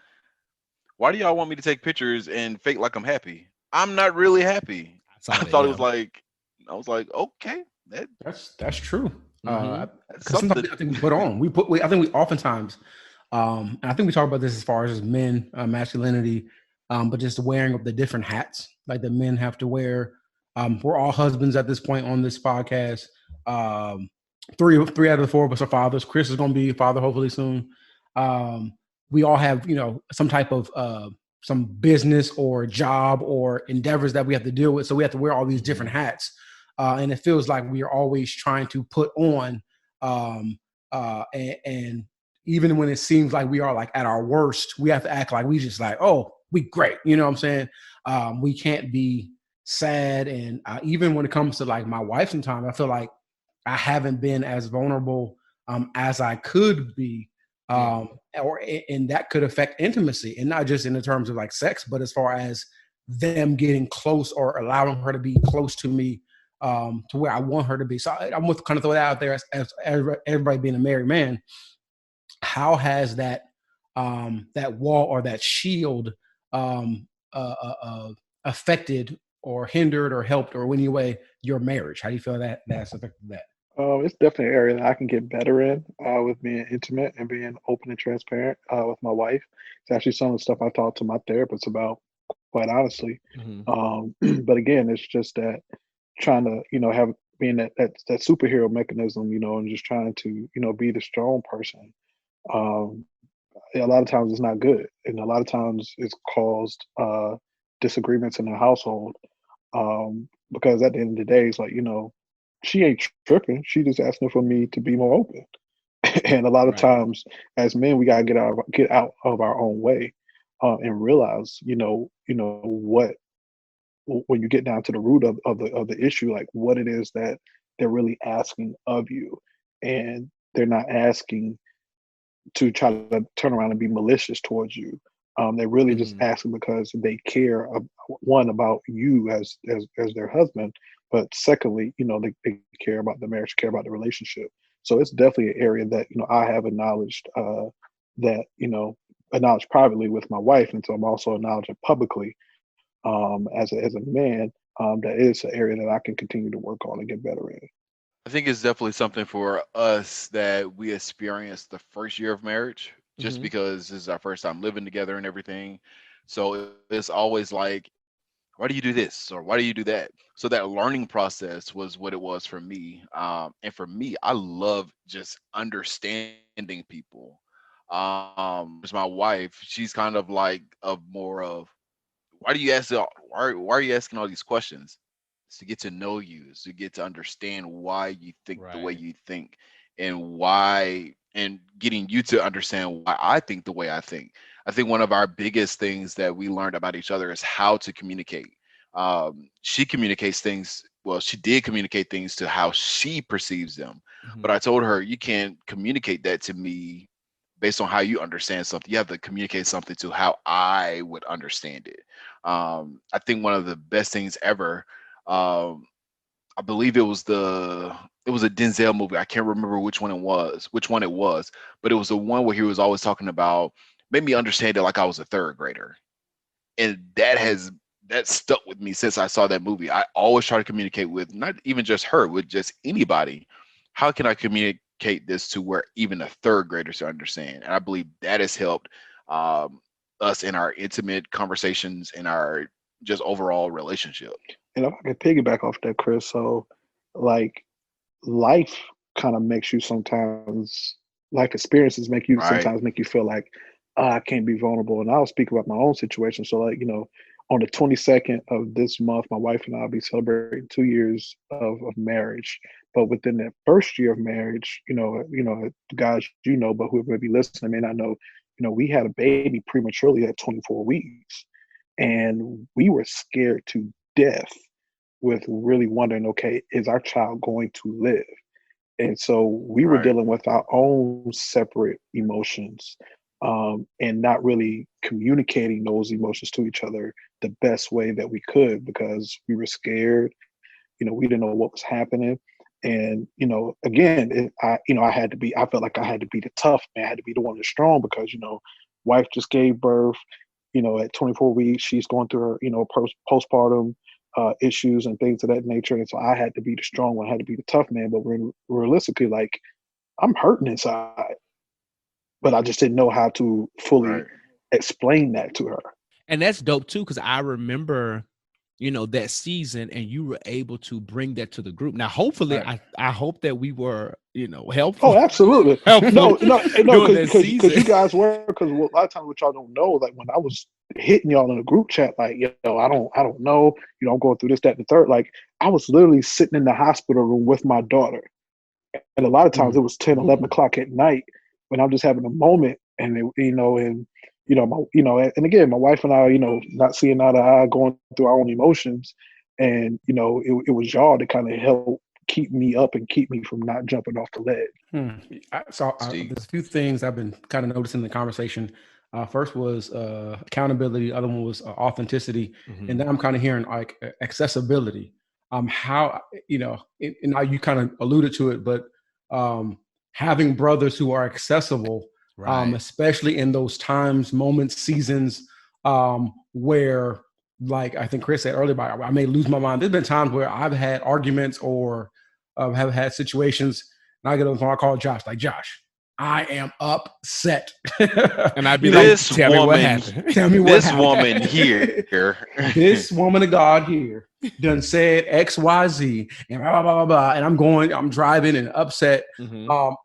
Speaker 6: why do y'all want me to take pictures and fake like I'm happy? I'm not really happy. I thought it was like, I was like, okay.
Speaker 3: That's true. Something I think we put on. I think we oftentimes, and I think we talk about this as far as men, masculinity, but just wearing of the different hats, like the men have to wear. We're all husbands at this point on this podcast. Three out of the four of us are fathers. Chris is going to be a father hopefully soon. We all have, some type of some business or job or endeavors that we have to deal with. So we have to wear all these different hats. And it feels like we are always trying to put on, and even when it seems like we are like at our worst, we have to act like we just like, oh, we great. You know what I'm saying? We can't be sad. And even when it comes to like my wife, sometimes I feel like I haven't been as vulnerable as I could be. And that could affect intimacy, and not just in the terms of like sex, but as far as them getting close or allowing her to be close to me, to where I want her to be. So I'm going to kind of throw that out there as everybody being a married man. How has that wall or that shield um, affected or hindered or helped or in any way your marriage? How do you feel that that's affected that?
Speaker 5: It's definitely an area that I can get better in with being intimate and being open and transparent with my wife. It's actually some of the stuff I talk to my therapist about, quite honestly.
Speaker 2: Mhm.
Speaker 5: But again, it's just that trying to, have being that superhero mechanism, and just trying to, be the strong person. Um, a lot of times it's not good, and a lot of times it's caused disagreements in the household. Because at the end of the day, it's like, she ain't tripping. She just asking for me to be more open. And a lot of
Speaker 2: Right.
Speaker 5: times, as men, we gotta get out of our own way, and realize, what when you get down to the root of the issue, like what it is that they're really asking of you, and they're not asking to try to turn around and be malicious towards you. They're really just
Speaker 2: Mhm.
Speaker 5: asking because they care, one, about you as their husband, but secondly, they care about the marriage, care about the relationship. So it's definitely an area that I have acknowledged, that acknowledged privately with my wife, and so I'm also acknowledging publicly, as a man, that is an area that I can continue to work on and get better in.
Speaker 6: I think it's definitely something for us that we experienced the first year of marriage, just
Speaker 2: Mhm.
Speaker 6: because this is our first time living together and everything. So it's always like, why do you do this or why do you do that? So that learning process was what it was for me. And for me, I love just understanding people. As my wife, she's kind of like of more of, why do you ask why are you asking all these questions? It's to get to know you, it's to get to understand why you think the way
Speaker 2: Right.
Speaker 6: you think, and getting you to understand why I think the way I think. I think one of our biggest things that we learned about each other is how to communicate. She communicates things, well, she did communicate things to how she perceives them, but
Speaker 2: Mhm.
Speaker 6: I told her, you can't communicate that to me based on how you understand something. You have to communicate something to how I would understand it. I think one of the best things ever. Um, I believe it was a Denzel movie. I can't remember which one it was, but it was the one where he was always talking about, made me understand it like I was a third grader, and that stuck with me since I saw that movie. I always try to communicate with not even just her, with just anybody. How can I communicate this to where even a third grader to understand? And I believe that has helped um, us in our intimate conversations in our just overall relationship.
Speaker 5: And if I could piggyback off that, Chris, so like life kind of makes you sometimes, life experiences
Speaker 6: Right.
Speaker 5: make you feel like, I can't be vulnerable. And I'll speak about my own situation. So like, on the 22nd of this month, my wife and I'll be celebrating 2 years of marriage. But within that first year of marriage, guys, but who may be listening may not know, we had a baby prematurely at 24 weeks. And we were scared to death with really wondering, okay, is our child going to live? And so we were
Speaker 6: Right.
Speaker 5: dealing with our own separate emotions, and not really communicating those emotions to each other the best way that we could because we were scared. We didn't know what was happening. And, again, I had to be, I felt like I had to be the tough man, I had to be the one that's strong because, wife just gave birth, at 24 weeks, she's going through her, postpartum issues and things of that nature. And so I had to be the strong one, I had to be the tough man. But realistically, like, I'm hurting inside, but I just didn't know how to fully
Speaker 6: Right.
Speaker 5: explain that to her.
Speaker 2: And that's dope too, because I remember, that season, and you were able to bring that to the group. Now, hopefully,
Speaker 3: Right.
Speaker 2: I hope that we were, helpful,
Speaker 5: Oh, absolutely.
Speaker 2: helpful
Speaker 5: No,
Speaker 2: during
Speaker 5: because
Speaker 2: that
Speaker 5: because
Speaker 2: season.
Speaker 5: you guys were, because a lot of times what y'all don't know, like when I was hitting y'all in a group chat, like, I don't know, I'm going through this, that, and the third. Like, I was literally sitting in the hospital room with my daughter, and a lot of times it
Speaker 2: Mm,
Speaker 5: was 10, 11
Speaker 2: mm,
Speaker 5: o'clock at night when I'm just having a moment, and and again, my wife and I, not seeing eye to eye, going through our own emotions, And it was y'all that kind of helped keep me up and keep me from not jumping off the ledge.
Speaker 3: There's a few things I've been kind of noticing in the conversation. First was accountability. The other one was authenticity. And then I'm kind of hearing like accessibility. How, and now you kind of alluded to it, but having brothers who are accessible, especially in those times, moments, seasons where, like I think Chris said earlier, I may lose my mind. There's been times where I've had arguments or have had situations, and I get on the phone, I call Josh, like, Josh, I am upset.
Speaker 2: And I'd be like, tell me what happened.
Speaker 3: Tell me what happened.
Speaker 6: Woman here.
Speaker 3: This woman of God here done said X, Y, Z, and blah, blah, blah, blah. And I'm driving and upset.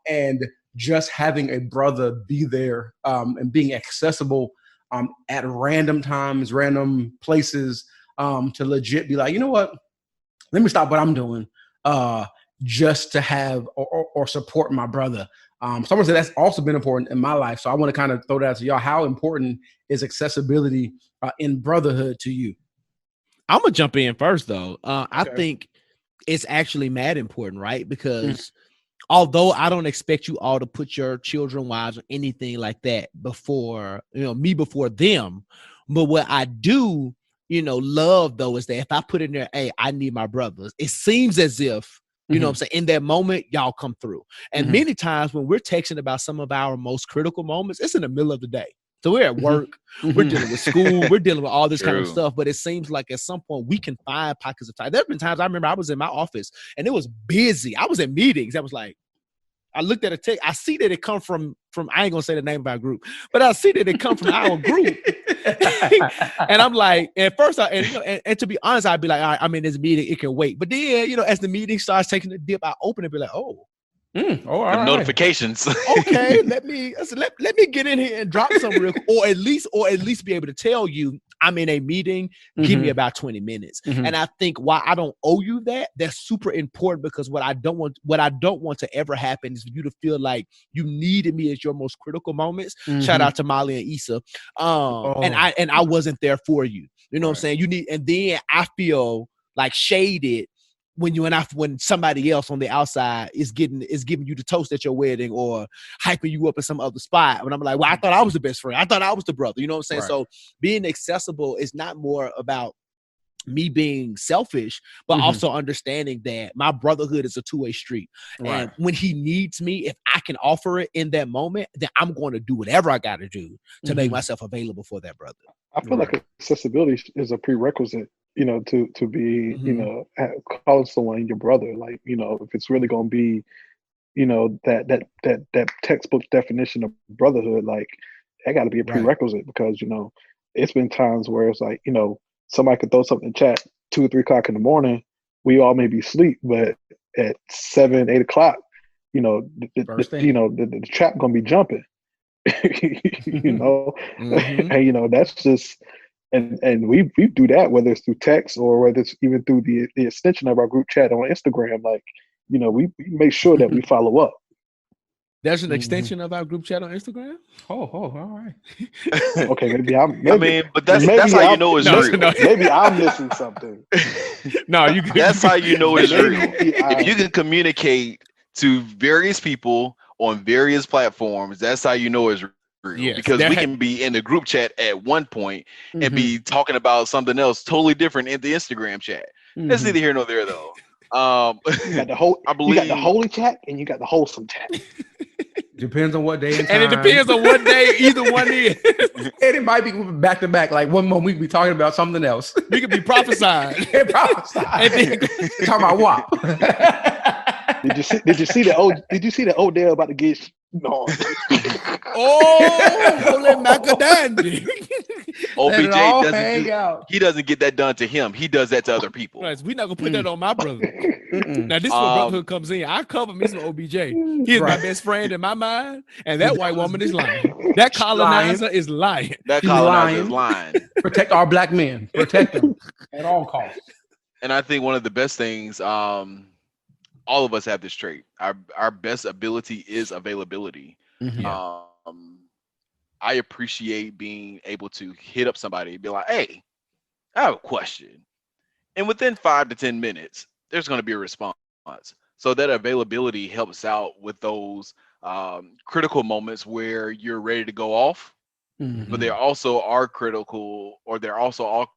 Speaker 3: And just having a brother be there and being accessible at random times, random places to legit be like, you know what? Let me stop what I'm doing just to have or support my brother. Someone said that's also been important in my life. So I want to kind of throw that out to y'all. How important is accessibility in brotherhood to you?
Speaker 2: I'm going to jump in first, though. I think it's actually mad important, right? Because although I don't expect you all to put your children, wives, or anything like that before, me before them. But what I do, love, though, is that if I put in there, hey, I need my brothers, it seems as if, you know what I'm saying, in that moment, y'all come through. And many times when we're texting about some of our most critical moments, it's in the middle of the day. So we're at work, we're dealing with school, we're dealing with all this kind of stuff. But it seems like at some point we can find pockets of time. There have been times I remember I was in my office and it was busy. I was in meetings. I was like, I looked at a text. I see that it come from I ain't gonna say the name of our group, but I see that it come from our group. And I'm like, at first, and to be honest, I'd be like, all right, I'm in this meeting, it can wait. But then, as the meeting starts taking a dip, I open it, be like, all right.
Speaker 6: Notifications.
Speaker 2: Okay, let me get in here and drop some real, or at least be able to tell you I'm in a meeting. Give me about 20 minutes. And I think why I don't owe you that's super important, because what I don't want to ever happen is for you to feel like you needed me at your most critical moments. Shout out to Molly and Issa. And I wasn't there for you. You know what I'm saying? And then I feel like shaded when somebody else on the outside is giving you the toast at your wedding or hyping you up in some other spot. When I'm like, well, I thought I was the best friend. I thought I was the brother. You know what I'm saying? So being accessible is not more about me being selfish, but also understanding that my brotherhood is a two-way street. And when he needs me, if I can offer it in that moment, then I'm going to do whatever I got to do to make myself available for that brother.
Speaker 5: I feel like accessibility is a prerequisite, to be, calling someone your brother. Like, if it's really going to be, that textbook definition of brotherhood, like that got to be a prerequisite, because, it's been times where it's like, somebody could throw something in chat 2 or 3 o'clock in the morning. We all may be asleep, but at 7, 8 o'clock, the trap going to be jumping, and, that's just, and we do that, whether it's through text or whether it's even through the extension of our group chat on Instagram. Like, we make sure that we follow up.
Speaker 2: There's an extension of our group chat on Instagram.
Speaker 3: All right.
Speaker 5: Okay,
Speaker 6: but that's how you know it's real.
Speaker 5: Maybe I'm missing something.
Speaker 2: No,
Speaker 6: that's how you know it's real. If you can communicate to various people on various platforms, that's how you know it's real. Yes, because we can be in the group chat at one point and be talking about something else totally different in the Instagram chat. That's neither here nor there, though.
Speaker 5: You got the holy chat and you got the wholesome chat.
Speaker 3: Depends on what day and
Speaker 2: it depends on what day either one is.
Speaker 3: And it might be back to back. Like one month we could be talking about something else.
Speaker 2: We could be prophesying.
Speaker 3: And then talking about WAP.
Speaker 5: Did you see the Odell about to get
Speaker 2: holy macadamia.
Speaker 6: OBJ he doesn't get that done to him. He does that to other people.
Speaker 2: Right, so we're not gonna put that on my brother. Now this is where brotherhood comes in. I cover me some OBJ. He is my best friend in my mind, and that white woman is lying. That colonizer is lying.
Speaker 6: That colonizer is lying.
Speaker 3: Protect our black men. Protect them at all costs.
Speaker 6: And I think one of the best things, all of us have this trait. Our best ability is availability. I appreciate being able to hit up somebody and be like, hey, I have a question. And within 5 to 10 minutes, there's going to be a response. So that availability helps out with those critical moments where you're ready to go off, but they also are critical, or they are also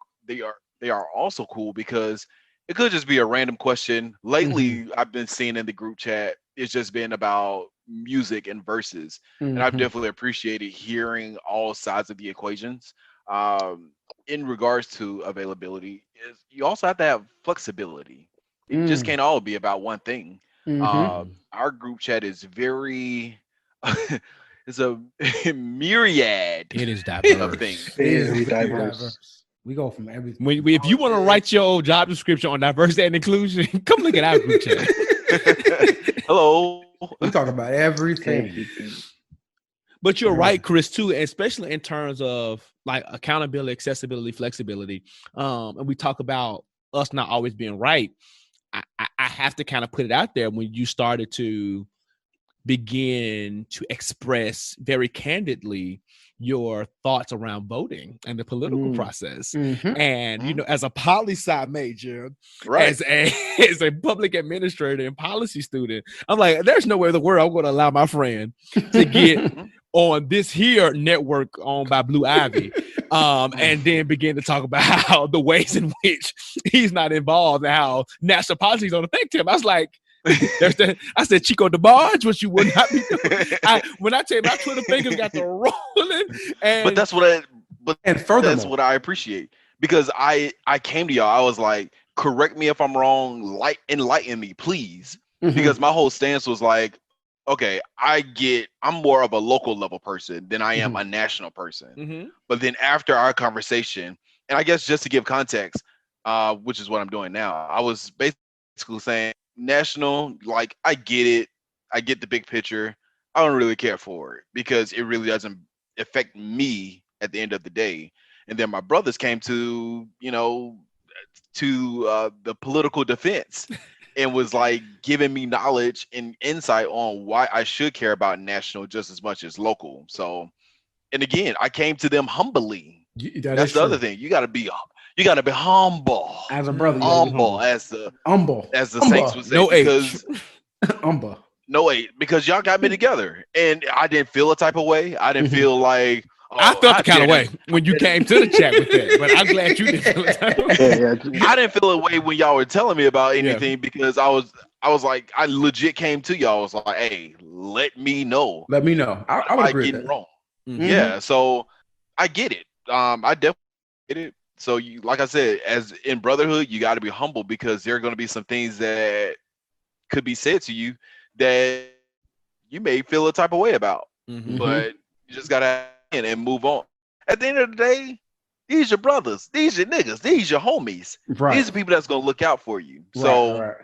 Speaker 6: cool because it could just be a random question. Lately, I've been seeing in the group chat, it's just been about music and verses, and I've definitely appreciated hearing all sides of the equations. In regards to availability, is you also have to have flexibility. It just can't all be about one thing. Our group chat is very it's a myriad
Speaker 2: It is
Speaker 6: of
Speaker 2: diverse.
Speaker 6: things.
Speaker 5: Very diverse.
Speaker 3: We go from everything.
Speaker 2: If you want to write your job description on diversity and inclusion, come look at our group chat.
Speaker 6: Hello.
Speaker 3: We talk about everything.
Speaker 2: But you're right, Chris, too, especially in terms of like accountability, accessibility, flexibility. And we talk about us not always being right. I have to kind of put it out there when you started to begin to express very candidly your thoughts around voting and the political process. And, you know, as a poli-sci major, as a public administrator and policy student, I'm like, there's no way in the world I'm going to allow my friend to get on this here network owned by Blue Ivy, and then begin to talk about how the ways in which he's not involved and how national politics don't affect him. I was like, I said, Chico DeBarge, what you would not be doing. When I tell you my Twitter fingers got the rolling,
Speaker 6: but that's what I appreciate, because I came to y'all. I was like, correct me if I'm wrong, enlighten me, please, because my whole stance was like, okay, I'm more of a local level person than I am a national person. But then after our conversation, and I guess just to give context, which is what I'm doing now, I was basically saying national, like, I get it. I get the big picture. I don't really care for it because it really doesn't affect me at the end of the day. And then my brothers came to, the political defense and was like giving me knowledge and insight on why I should care about national just as much as local. So, and again, I came to them humbly. That's the other thing. You got to be humble
Speaker 3: as a brother.
Speaker 6: Humble as the Saints would say.
Speaker 3: No
Speaker 6: because
Speaker 3: no
Speaker 6: because y'all got me together, and I didn't feel a type of way. I didn't feel like.
Speaker 2: I felt the kind of way when you came to the chat with that, but I'm glad you didn't feel the type of way.
Speaker 6: I didn't feel a way when y'all were telling me about anything because I was like, I legit came to y'all. I was like, hey, let me know.
Speaker 3: I would agree
Speaker 6: getting wrong. Yeah, so I get it. I definitely get it. So you, like I said, as in Brotherhood, you got to be humble because there are going to be some things that could be said to you that you may feel a type of way about, but you just got to and move on. At the end of the day, these your brothers, these your niggas, these your homies. Right. These are people that's gonna look out for you. So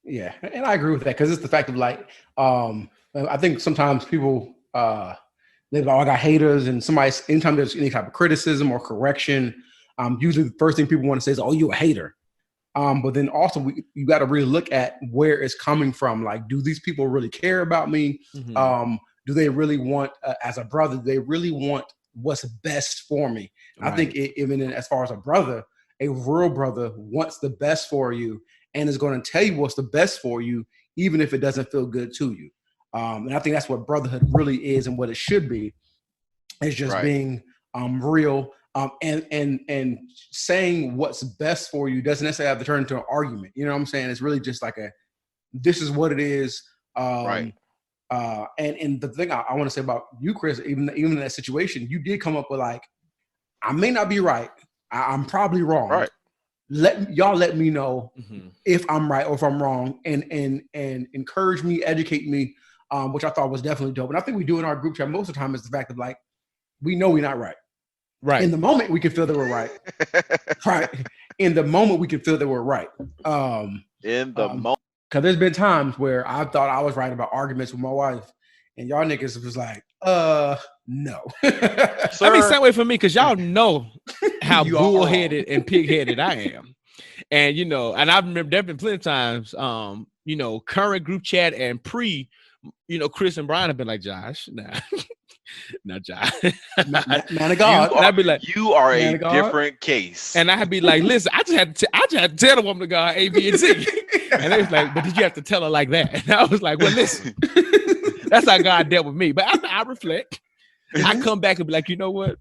Speaker 3: yeah, and I agree with that because it's the fact of like, I think sometimes people they I got haters, and anytime there's any type of criticism or correction, usually the first thing people want to say is, "Oh, you a hater." But then also you got to really look at where it's coming from. Like, do these people really care about me? Do they really want, as a brother, do they really want what's best for me? Right. I think even as far as a brother, a real brother wants the best for you and is going to tell you what's the best for you, even if it doesn't feel good to you. And I think that's what brotherhood really is and what it should be. It's just being real and saying what's best for you doesn't necessarily have to turn into an argument. You know what I'm saying? It's really just like this is what it is. And the thing I want to say about you, Chris, even in that situation, you did come up with like, I may not be right. I'm probably wrong.
Speaker 6: Right.
Speaker 3: Let me know if I'm right or if I'm wrong, and encourage me, educate me, which I thought was definitely dope. And I think we do in our group chat most of the time is the fact that like we know we're not right. Right. In the moment we can feel that we're right. Right. In the moment we can feel that we're right.
Speaker 6: In the moment.
Speaker 3: Because there's been times where I thought I was right about arguments with my wife, and y'all niggas was like, no.
Speaker 2: I mean, same way for me, because y'all know how bullheaded and pig-headed I am. And, and I remember there have been plenty of times, current group chat and pre, Chris and Bryan have been like, Josh, nah. Not Josh.
Speaker 3: Man of God.
Speaker 2: I'd be like,
Speaker 6: you are a different case.
Speaker 2: And I'd be like, listen, I just had to tell the woman of God A, B, and C. And they was like, but did you have to tell her like that? And I was like, well, listen, that's how God dealt with me. But I reflect. I come back and be like, you know what?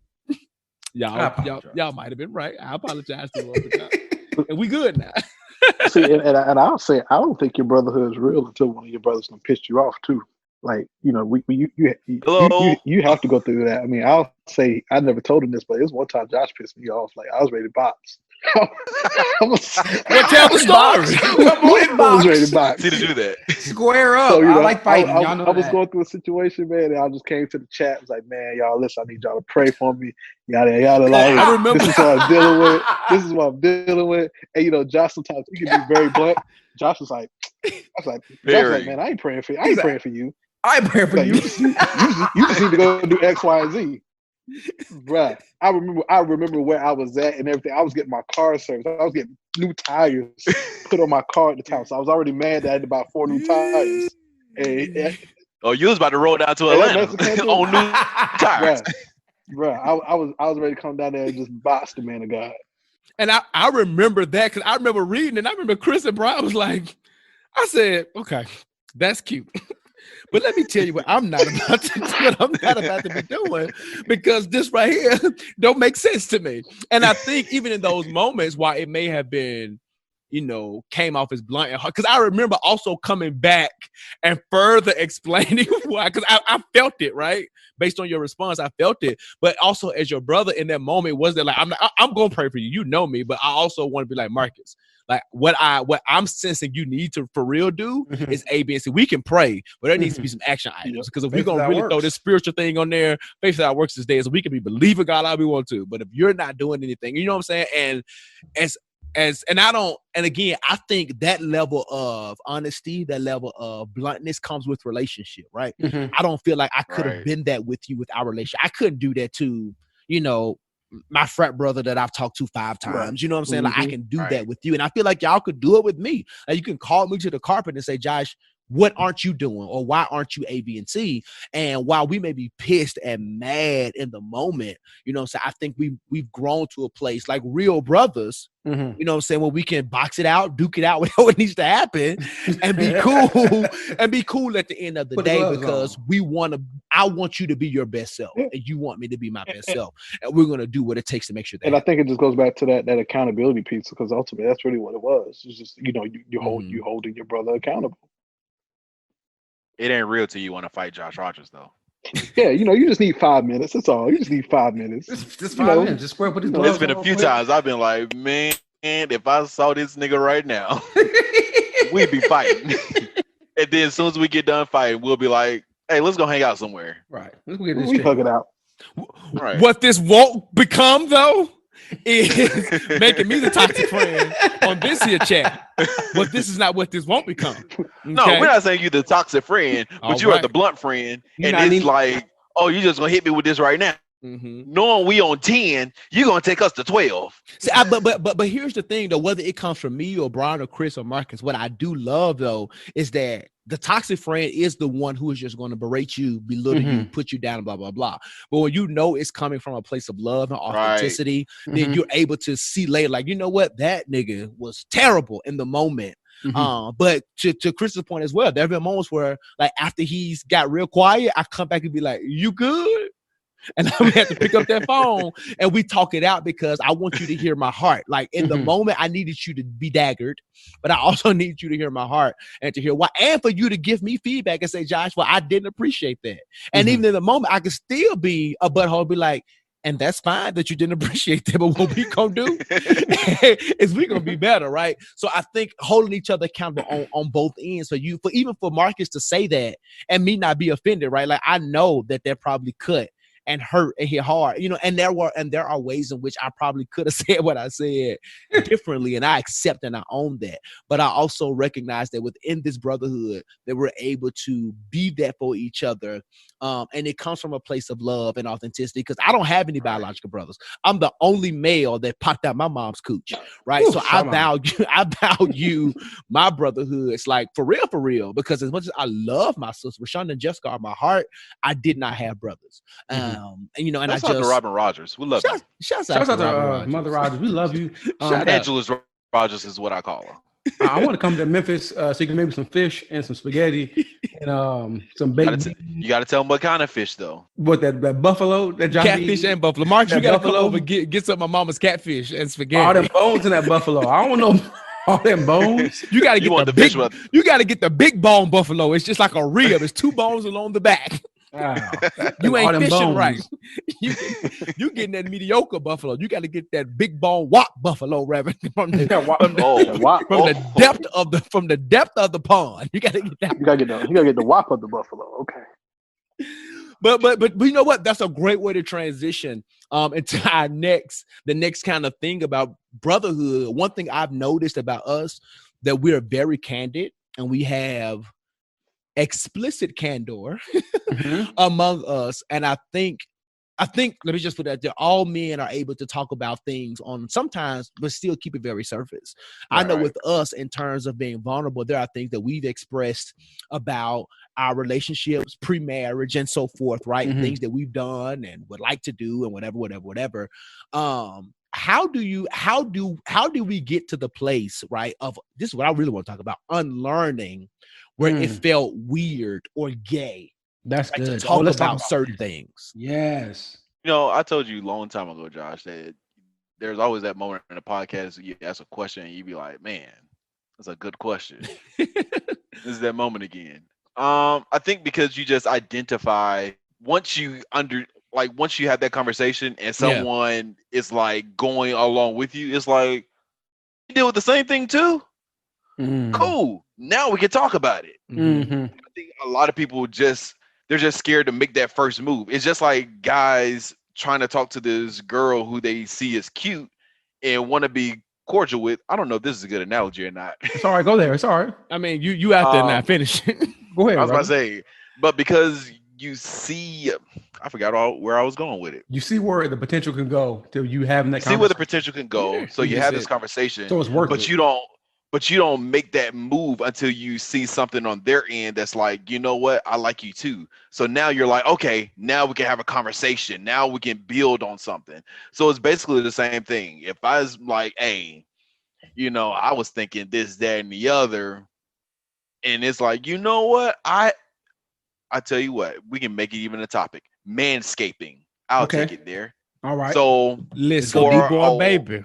Speaker 2: Y'all might have been right. I apologize to the woman of God. And we good now.
Speaker 5: See, and I'll say, I don't think your brotherhood is real until one of your brothers gonna piss you off too. Like, you know, you have to go through that. I mean, I'll say I never told him this, but it was one time Josh pissed me off. Like, I was ready to box.
Speaker 2: Tell the story.
Speaker 5: I was ready to box.
Speaker 6: See to do that.
Speaker 3: Square up.
Speaker 5: So, you know,
Speaker 3: I like fighting.
Speaker 5: I
Speaker 3: Y'all know
Speaker 5: was
Speaker 3: that.
Speaker 5: going through a situation, man, and I just came to the chat. I was like, man, y'all, listen, I need y'all to pray for me. Yada yada. Like,
Speaker 2: I remember.
Speaker 5: This is what I'm dealing with. This is what I'm dealing with. And you know, Josh sometimes he can be very blunt. Josh was like, man, I ain't praying for you. I ain't praying for you.
Speaker 3: I ain't praying for you.
Speaker 5: You just need to go do X, Y, and Z. Bruh, I remember where I was at and everything. I was getting my car serviced. I was getting new tires put on my car at the time. So I was already mad that I had to buy 4 new tires. And
Speaker 6: you was about to roll down to Atlanta on new tires.
Speaker 5: Bruh, I was ready to come down there and just box the man of God.
Speaker 2: And I remember that because I remember reading and I remember Chris and Bryan was like, I said, okay, that's cute. But let me tell you what I'm not about to be doing, because this right here don't make sense to me. And I think even in those moments, while it may have been, you know, came off as blunt and hard, because I remember also coming back and further explaining why, because I felt it, right? Based on your response, I felt it. But also as your brother in that moment, was there like, I'm going to pray for you. You know me, but I also want to be like, Marcus, like what I'm sensing you need to for real do is A, B, and C. We can pray, but there needs to be some action items. Because if we're going to really throw this spiritual thing on there, faith that works this day, so we can be believing God how we want to. But if you're not doing anything, you know what I'm saying? And again, I think that level of honesty, that level of bluntness comes with relationship, right? I don't feel like I could have been that with you with our relationship. I couldn't do that to, you know, my frat brother that I've talked to 5 times. You know what I'm saying? Like I can do that with you. And I feel like y'all could do it with me. Like you can call me to the carpet and say, Josh, what aren't you doing? Or why aren't you A, B, and C? And while we may be pissed and mad in the moment, you know what I'm saying? I think we've grown to a place like real brothers, you know what I'm saying, where we can box it out, duke it out, whatever needs to happen, and be cool at the end of the day, because I want you to be your best self, and you want me to be my best self. And we're gonna do what it takes to make sure that.
Speaker 5: And I think it just goes back to that accountability piece, because ultimately that's really what it was. It's just, you know, you holding your brother accountable.
Speaker 6: It ain't real till you want to fight Josh Rogers, though.
Speaker 5: Yeah, you know, you just need 5 minutes. That's all. You just need 5 minutes.
Speaker 3: Just 5 minutes. Just square put his gloves on.
Speaker 6: It's been a few times I've been like, man, if I saw this nigga right now, we'd be fighting. And then as soon as we get done fighting, we'll be like, hey, let's go hang out somewhere.
Speaker 3: Right. Let's go get this.
Speaker 5: We hug it out.
Speaker 6: Right.
Speaker 2: What this won't become, though, is making me the toxic friend on this here chat. But this is not what this won't become. Okay?
Speaker 6: No, we're not saying you the toxic friend, but you are the blunt friend. And it's like, oh, you just gonna hit me with this right now. Knowing we on 10, you're gonna take us to 12.
Speaker 2: See, but here's the thing though, whether it comes from me or Bryan or Chris or Marcus, what I do love though is that the toxic friend is the one who is just going to berate you, belittle you, put you down, blah, blah, blah. But when you know it's coming from a place of love and authenticity, then you're able to see later, like, you know what, that nigga was terrible in the moment. But to Chris's point as well, there have been moments where, like, after he's got real quiet, I come back and be like, you good? And I have to pick up that phone and we talk it out, because I want you to hear my heart. Like in the moment, I needed you to be daggered, but I also need you to hear my heart and to hear why, and for you to give me feedback and say, Josh, well, I didn't appreciate that. And even in the moment, I could still be a butthole, be like, and that's fine that you didn't appreciate that, but what we gonna do is we gonna be better, right? So I think holding each other accountable on both ends. So even for Marcus to say that and me not be offended, right? Like I know that probably cut and hurt and hit hard, you know, and there are ways in which I probably could have said what I said differently, and I accept and I own that. But I also recognize that within this brotherhood that we're able to be that for each other, And it comes from a place of love and authenticity, because I don't have any biological brothers. I'm the only male that popped out my mom's cooch, right?
Speaker 3: Ooh,
Speaker 2: so I value my brotherhood. It's like for real, because as much as I love my sister, Rashawn and Jessica are my heart, I did not have brothers. And you know, and
Speaker 6: Shout out to Robin Rogers. We love you.
Speaker 2: Shouts out to
Speaker 3: Mother Rogers. We love you.
Speaker 6: Angela Rogers is what I call her.
Speaker 3: I want to come to Memphis so you can make me some fish and some spaghetti and some bacon.
Speaker 6: You got to tell them what kind of fish, though.
Speaker 3: What, that buffalo? That
Speaker 2: catfish and buffalo. Marcus, you got to come over and get some of my mama's catfish and spaghetti.
Speaker 3: All them bones in that buffalo. I don't know all them bones.
Speaker 2: You got to get the big. You got to get the big bone buffalo. It's just like a rib. It's 2 bones along the back.
Speaker 3: Wow.
Speaker 2: You ain't fishing right. You getting that mediocre buffalo. You got to get that big bone wop buffalo rabbit from the depth of the pond. You got to get that.
Speaker 5: You got to get the wop of the buffalo. Okay.
Speaker 2: But you know what? That's a great way to transition into the next kind of thing about brotherhood. One thing I've noticed about us, that we're very candid and we have explicit candor among us. And I think let me just put that there. All men are able to talk about things on sometimes, but still keep it very surface. I know with us, in terms of being vulnerable, there are things that we've expressed about our relationships, pre-marriage and so forth, right? Things that we've done and would like to do and whatever. How do we get to the place, right, of this is what I really want to talk about, unlearning where it felt weird or gay?
Speaker 3: That's
Speaker 2: like,
Speaker 3: good.
Speaker 2: To talk about certain things.
Speaker 3: Yes.
Speaker 6: You know, I told you a long time ago, Josh, that there's always that moment in the podcast where you ask a question and you be like, man, that's a good question. This is that moment again. I think because you just identify once you have that conversation and someone is like going along with you, it's like, you deal with the same thing too? Cool. Now we can talk about it. I think a lot of people they're just scared to make that first move. It's just like guys trying to talk to this girl who they see as cute and want to be cordial with. I don't know if this is a good analogy or not.
Speaker 3: It's all right. Go there. It's all right.
Speaker 2: I mean, you out there now. Finish it.
Speaker 3: Go ahead.
Speaker 6: I was about to say, but because you see, I forgot where I was going with it.
Speaker 3: You see where the potential can go till you having that.
Speaker 6: See where the potential can go. So you have this conversation.
Speaker 3: So it's worth it.
Speaker 6: But you don't make that move until you see something on their end that's like, you know what, I like you too. So now you're like, okay, now we can have a conversation. Now we can build on something. So it's basically the same thing. If I was like, hey, you know, I was thinking this, that, and the other, and it's like, you know what, I tell you what, we can make it even a topic. Manscaping. I'll take it there.
Speaker 3: All right.
Speaker 2: So listen, D-boy, baby.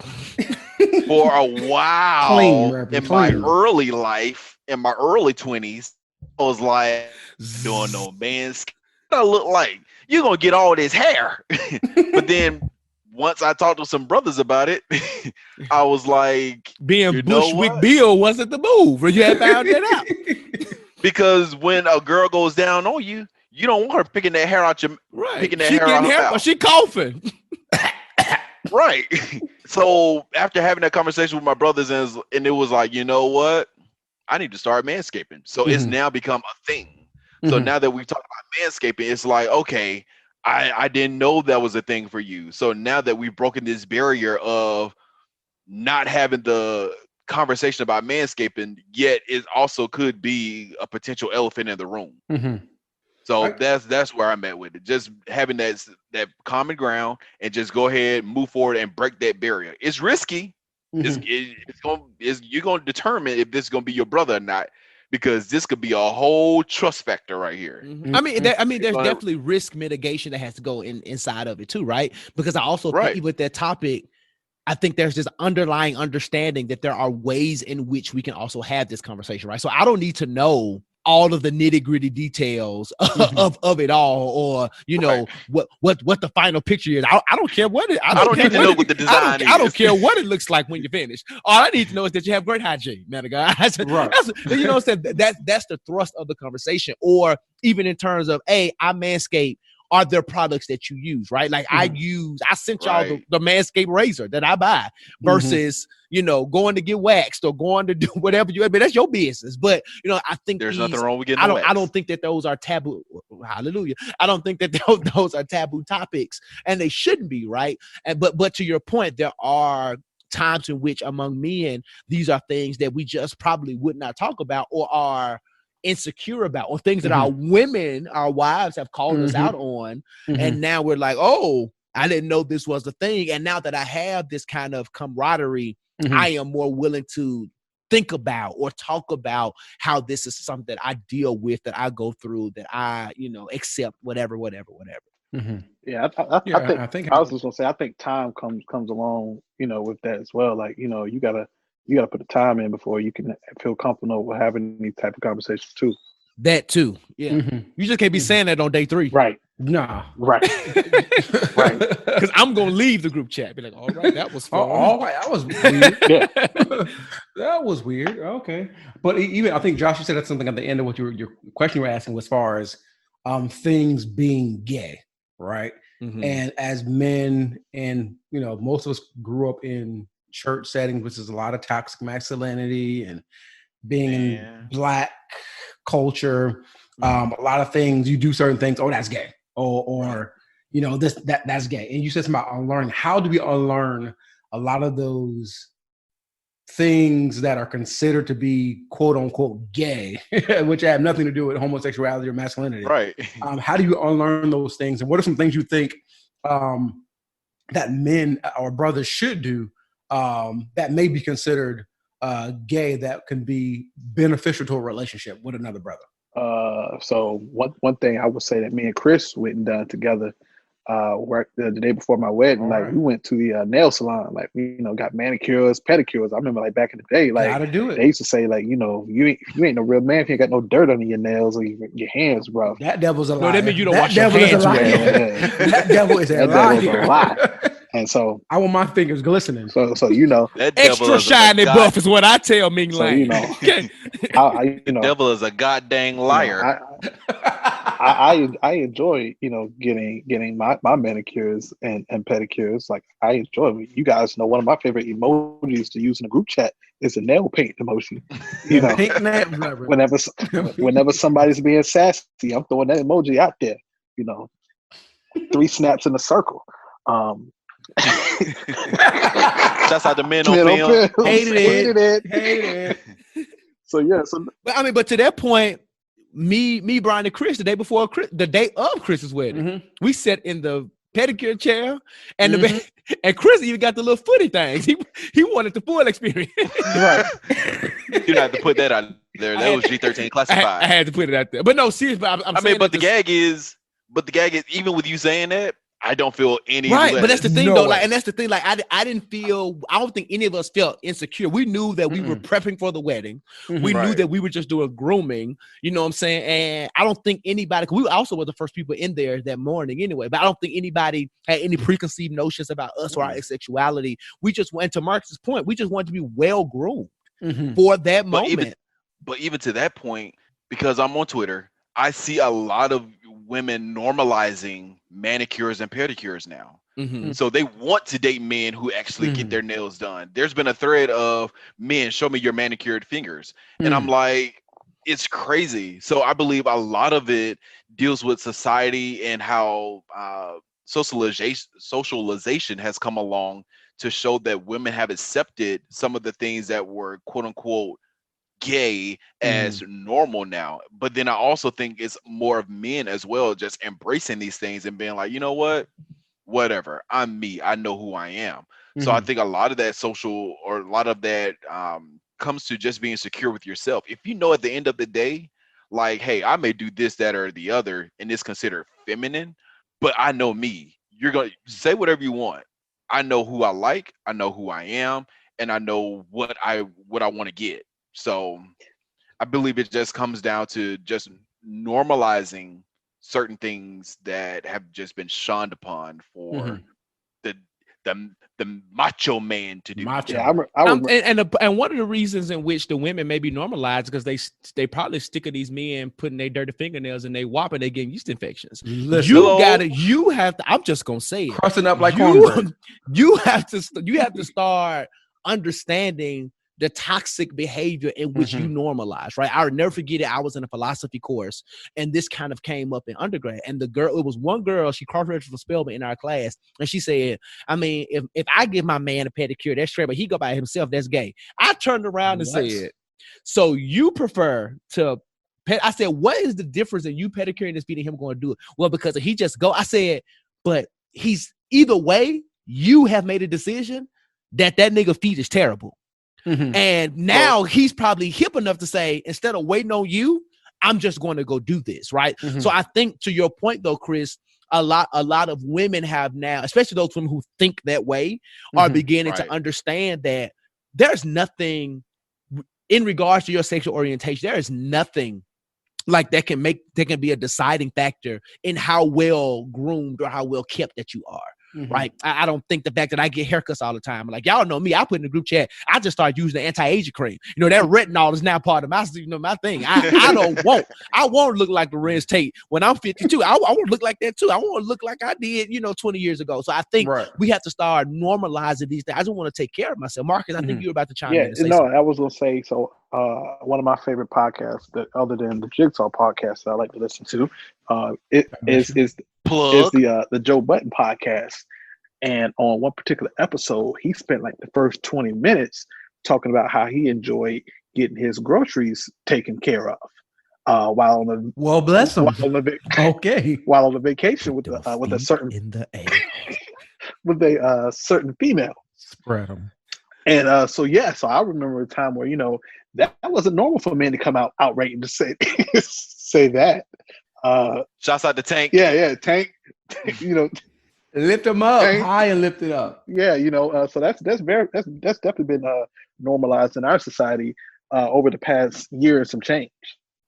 Speaker 6: For a while my early life, in my early 20s, I was like, doing no manscaping. I look like you're gonna get all this hair. But then once I talked to some brothers about it, I was like,
Speaker 2: being Bushwick Bill wasn't the move. You had found it out.
Speaker 6: Because when a girl goes down on you, you don't want her picking that hair out your picking that hair out her mouth.
Speaker 2: She coughing.
Speaker 6: Right. So after having that conversation with my brothers, and it was like, you know what? I need to start manscaping. So it's now become a thing. So now that we talk about manscaping, it's like, okay, I didn't know that was a thing for you. So now that we've broken this barrier of not having the conversation about manscaping, yet it also could be a potential elephant in the room. So that's where I'm at with it. Just having that common ground and just go ahead, move forward, and break that barrier. It's risky. You're gonna determine if this is gonna be your brother or not, because this could be a whole trust factor right here.
Speaker 2: I mean, there's definitely risk mitigation that has to go inside of it too, right? Because I also think with that topic, I think there's this underlying understanding that there are ways in which we can also have this conversation, right? So I don't need to know all of the nitty-gritty details of it all, or you know what the final picture is. I don't care what it. I don't
Speaker 6: need to know what the design is.
Speaker 2: I don't care what it looks like when you're finished. All I need to know is that you have great hygiene, man. That's, you know what I'm saying? That's the thrust of the conversation. Or even in terms of, hey, I manscape
Speaker 7: are there products that you use, right? Like I sent y'all the Manscaped razor that I buy versus, you know, going to get waxed or going to do whatever you, I mean, that's your business. But, you know, I think
Speaker 6: there's nothing wrong with getting
Speaker 7: I don't think that those are taboo. Hallelujah. I don't think that those are taboo topics, and they shouldn't be, right? And but to your point, there are times in which among men, these are things that we just probably would not talk about or are insecure about, or things that our women, our wives have called us out on. And now we're like, oh, I didn't know this was a thing. And now that I have this kind of camaraderie, I am more willing to think about or talk about how this is something that I deal with, that I go through, that I, you know, accept, whatever.
Speaker 5: Yeah, I think I was just gonna say, I think time comes along, you know, with that as well. Like, you know, you gotta put the time in before you can feel comfortable with having these type of conversations too.
Speaker 7: That too, yeah. You just can't be saying that on day 3,
Speaker 5: right?
Speaker 3: Nah,
Speaker 5: right, right.
Speaker 7: Because I'm gonna leave the group chat. Be like, all right, that was fun.
Speaker 3: All right, that was weird.
Speaker 5: Yeah.
Speaker 3: That was weird. Okay, but even I think Josh, you said that's something at the end of what your question you were asking, as far as things being gay, right? And as men, and you know, most of us grew up in church settings, which is a lot of toxic masculinity and being in Black culture. A lot of things, you do certain things, oh, that's gay, or you know, that's gay. And you said something about unlearning. How do we unlearn a lot of those things that are considered to be quote unquote gay, which have nothing to do with homosexuality or masculinity?
Speaker 6: Right.
Speaker 3: How do you unlearn those things? And what are some things you think that men or brothers should do that may be considered gay, that can be beneficial to a relationship with another brother?
Speaker 5: So one thing I would say that me and Chris went and done together, worked the day before my wedding. Like, we went to the nail salon. Like, we, you know, got manicures, pedicures. I remember, like, back in the day, like,
Speaker 3: gotta do it.
Speaker 5: They used to say, like, you know, you ain't no real man if you ain't got no dirt under your nails or your hands, bro.
Speaker 3: That devil's a liar.
Speaker 7: No, that means you don't wash your hands.
Speaker 3: That devil is a liar.
Speaker 5: And so
Speaker 3: I want my fingers glistening.
Speaker 5: So you know,
Speaker 6: that
Speaker 7: extra shiny buff is what I tell Ming Lang.
Speaker 5: So, you know,
Speaker 6: the devil is a goddamn liar.
Speaker 5: I enjoy, you know, getting my manicures and pedicures. Like, I enjoy it. You guys know one of my favorite emojis to use in a group chat is a nail paint emoji. You know,
Speaker 3: pink nail,
Speaker 5: whenever somebody's being sassy, I'm throwing that emoji out there. You know, 3 snaps in a circle.
Speaker 6: Shouts out to men on film.
Speaker 3: Hated it.
Speaker 5: So yeah,
Speaker 7: but I mean, but to that point, me, Bryan, and Chris, the day of Chris's wedding, we sat in the pedicure chair, and and Chris even got the little footy things. He wanted the full experience.
Speaker 5: Right.
Speaker 6: You don't have to put that out there. That was G13 classified.
Speaker 7: I had to put it out there. But no, seriously, I mean,
Speaker 6: but the gag is, even with you saying that, I don't feel any
Speaker 7: right,
Speaker 6: less.
Speaker 7: but that's the thing though. Like, and that's the thing. Like, I don't think any of us felt insecure. We knew that we were prepping for the wedding. We knew that we were just doing grooming. You know what I'm saying? And I don't think anybody. We also were the first people in there that morning anyway. But I don't think anybody had any preconceived notions about us or our sexuality. We just went, to Marcus's point, we just wanted to be well groomed for that moment.
Speaker 6: But even to that point, because I'm on Twitter, I see a lot of women normalizing manicures and pedicures now. So they want to date men who actually get their nails done. There's been a thread of men, show me your manicured fingers. And I'm like, it's crazy. So I believe a lot of it deals with society and how socialization has come along to show that women have accepted some of the things that were quote unquote gay as normal now. But then I also think it's more of men as well, just embracing these things and being like, you know what, whatever, I'm me, I know who I am. So I think a lot of that comes to just being secure with yourself. If you know at the end of the day, like, hey, I may do this, that, or the other, and it's considered feminine, but I know me. You're gonna say whatever you want. I know who I like, I know who I am, and I know what I want to get. So I believe it just comes down to just normalizing certain things that have just been shunned upon for the the macho man to do.
Speaker 3: Macho.
Speaker 2: Yeah, and one of the reasons in which the women may be normalized because they probably stick at these men putting their dirty fingernails in their wop and they getting yeast infections. You have to. I'm just gonna say it.
Speaker 3: Crusting up like cornbread.
Speaker 2: You have to start understanding the toxic behavior in which you normalize, right? I'll never forget it. I was in a philosophy course and this kind of came up in undergrad. And it was one girl, she cross-referenced for Spelman in our class. And she said, I mean, if I give my man a pedicure, that's straight, but he go by himself, that's gay. I turned around and said, so you prefer to I said, what is the difference in you pedicuring this feet and him going to do it? Well, because he just go, I said, but he's either way, you have made a decision that nigga feet is terrible. And now he's probably hip enough to say, instead of waiting on you, I'm just going to go do this, right? So I think to your point though, Chris, a lot of women have now, especially those women who think that way, are beginning to understand that there's nothing in regards to your sexual orientation. There is nothing like that can be a deciding factor in how well groomed or how well kept that you are. Right. I don't think the fact that I get haircuts all the time, like y'all know me, I put in the group chat, I just started using the anti-aging cream. You know, that retinol is now part of my thing. I won't look like Lorenz Tate when I'm 52. I want to look like that too. I want to look like I did, 20 years ago. So I think we have to start normalizing these things. I just want to take care of myself. Marcus, I think you were about to chime in.
Speaker 5: I was going to say, so one of my favorite podcasts that other than the Jigsaw podcast that I like to listen to, is the Joe Budden podcast. And on one particular episode, he spent like the first 20 minutes talking about how he enjoyed getting his groceries taken care of while on the
Speaker 3: bless him.
Speaker 5: While on the vacation with a certain
Speaker 7: in the air
Speaker 5: with a certain female.
Speaker 3: Spread them.
Speaker 5: And so I remember a time where that wasn't normal for men to come out outright to say say that.
Speaker 6: Shouts out to Tank.
Speaker 5: Yeah, Tank.
Speaker 3: Lift them up high and lift it up.
Speaker 5: Yeah, so that's definitely been normalized in our society over the past year and some change.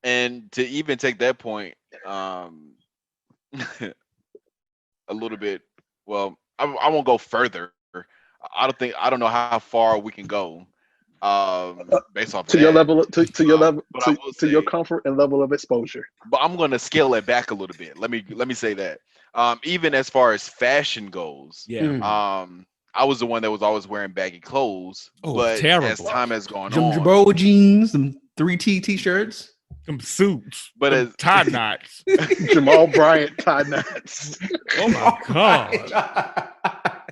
Speaker 6: And to even take that point a little bit, well, I won't go further. I don't know how far we can go based off
Speaker 5: to your level to your comfort and level of exposure.
Speaker 6: But I'm going to scale it back a little bit. Let me say that. Even as far as fashion goes, I was the one that was always wearing baggy clothes. But as time has gone on,
Speaker 3: some Jabot jeans, some 3T t-shirts,
Speaker 2: some suits,
Speaker 6: but as
Speaker 2: tie knots,
Speaker 5: Jamal Bryant tie knots.
Speaker 2: Oh my god!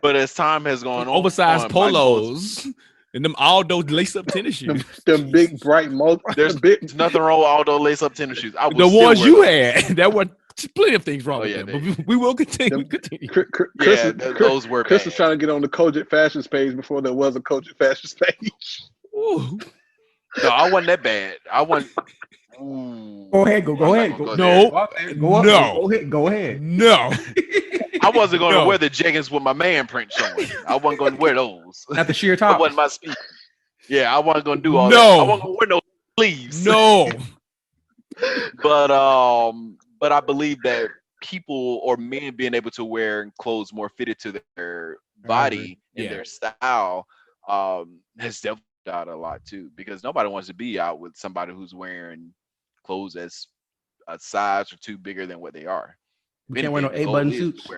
Speaker 6: But as time has gone on,
Speaker 2: oversized polos. And them Aldo lace-up tennis shoes.
Speaker 5: Them big, bright,
Speaker 6: there's nothing wrong with Aldo lace-up tennis shoes.
Speaker 2: The ones you had, there were plenty of things wrong with them. But we will continue.
Speaker 6: Those were
Speaker 5: Chris
Speaker 6: bad.
Speaker 5: was trying to get on the Cogent Fashions page before there was a Cogent Fashions page.
Speaker 2: Ooh.
Speaker 6: No, I wasn't that bad. I wasn't.
Speaker 3: Go ahead. Go ahead.
Speaker 2: No.
Speaker 6: I wasn't going to wear the jeggings with my man print showing. I wasn't going to wear those.
Speaker 3: Not the sheer top.
Speaker 6: That wasn't my speed. Yeah, I wasn't going to do all that. I wasn't going to wear no sleeves.
Speaker 2: No.
Speaker 6: But I believe that people or men being able to wear clothes more fitted to their body and their style has definitely out a lot too, because nobody wants to be out with somebody who's wearing clothes that's a size or two bigger than what they are.
Speaker 3: We can't wear no 8-button suits.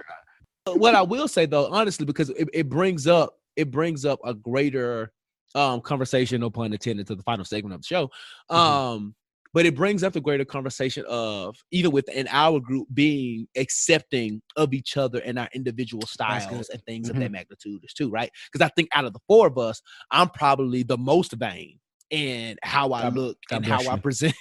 Speaker 2: What I will say though, honestly, because it brings up a greater conversation, no pun intended, to the final segment of the show. But it brings up the greater conversation of even within our group being accepting of each other and our individual styles and things of that magnitude too, right? Because I think out of the four of us, I'm probably the most vain in how I look and how I present.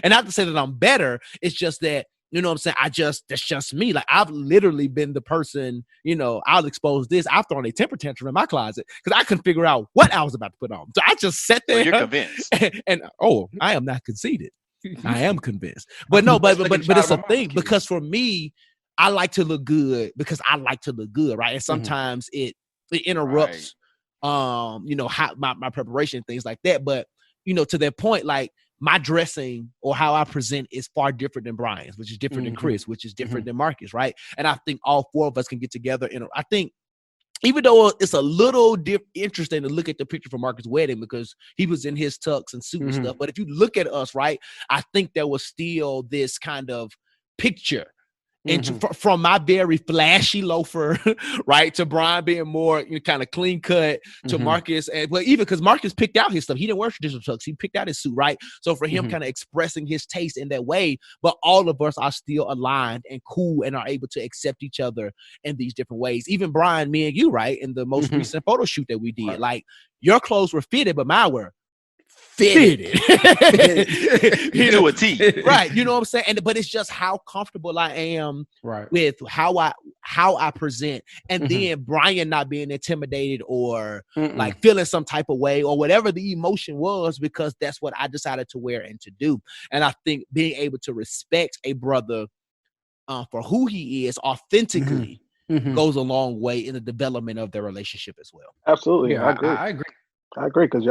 Speaker 2: And not to say that I'm better, it's just that, you know what I'm saying? That's just me. Like, I've literally been the person, I'll expose this. I've thrown a temper tantrum in my closet because I couldn't figure out what I was about to put on. So I just sat there.
Speaker 6: So you're convinced.
Speaker 2: And I am not conceited. I am convinced. But no, but it's a thing because for me, I like to look good because I like to look good, right? And sometimes it interrupts, how my preparation, things like that. But, to that point, like, my dressing or how I present is far different than Bryan's, which is different than Chris, which is different than Marcus, right? And I think all four of us can get together. I think
Speaker 7: even though it's a little interesting to look at the picture from Marcus' wedding because he was in his tux and suit and stuff. But if you look at us, right, I think there was still this kind of picture. And from my very flashy loafer, right, to Bryan being more kind of clean cut, to Marcus, and well, even because Marcus picked out his stuff, he didn't wear traditional tux, he picked out his suit, right? So for him, kind of expressing his taste in that way, but all of us are still aligned and cool and are able to accept each other in these different ways. Even Bryan, me and you, right, in the most recent photo shoot that we did, like your clothes were fitted, but mine were fitted.
Speaker 6: To a T.
Speaker 7: Right. You know what I'm saying? But it's just how comfortable I am with how I present. And then Bryan not being intimidated or like feeling some type of way or whatever the emotion was, because that's what I decided to wear and to do. And I think being able to respect a brother for who he is authentically goes a long way in the development of their relationship as well.
Speaker 5: Absolutely.
Speaker 3: Yeah,
Speaker 5: I agree. Because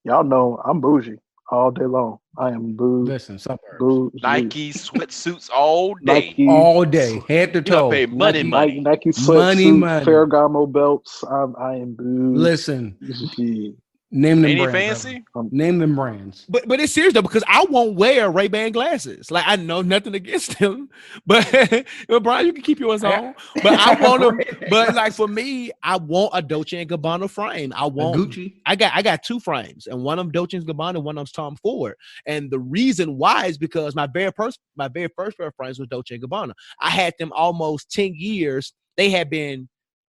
Speaker 5: y'all know I'm bougie all day long. I am bougie.
Speaker 3: Listen, suburbs.
Speaker 6: Nike sweatsuits all day.
Speaker 5: Nike,
Speaker 3: all day, head to toe.
Speaker 6: Pay money.
Speaker 5: Nike sweatsuits, Ferragamo belts. I am bougie.
Speaker 3: Listen,
Speaker 5: bougie.
Speaker 3: Name them
Speaker 6: Any
Speaker 3: brands.
Speaker 6: fancy?
Speaker 3: Name them brands.
Speaker 7: But it's serious though, because I won't wear Ray-Ban glasses. Like I know nothing against them, but Bryan, you can keep yours on. But I want them. But like for me, I want a Dolce & Gabbana frame. I want
Speaker 3: Gucci.
Speaker 7: I got two frames, and one of them Dolce & Gabbana, and one of them's Tom Ford. And the reason why is because my very first pair of frames was Dolce & Gabbana. I had them almost 10 years. They had been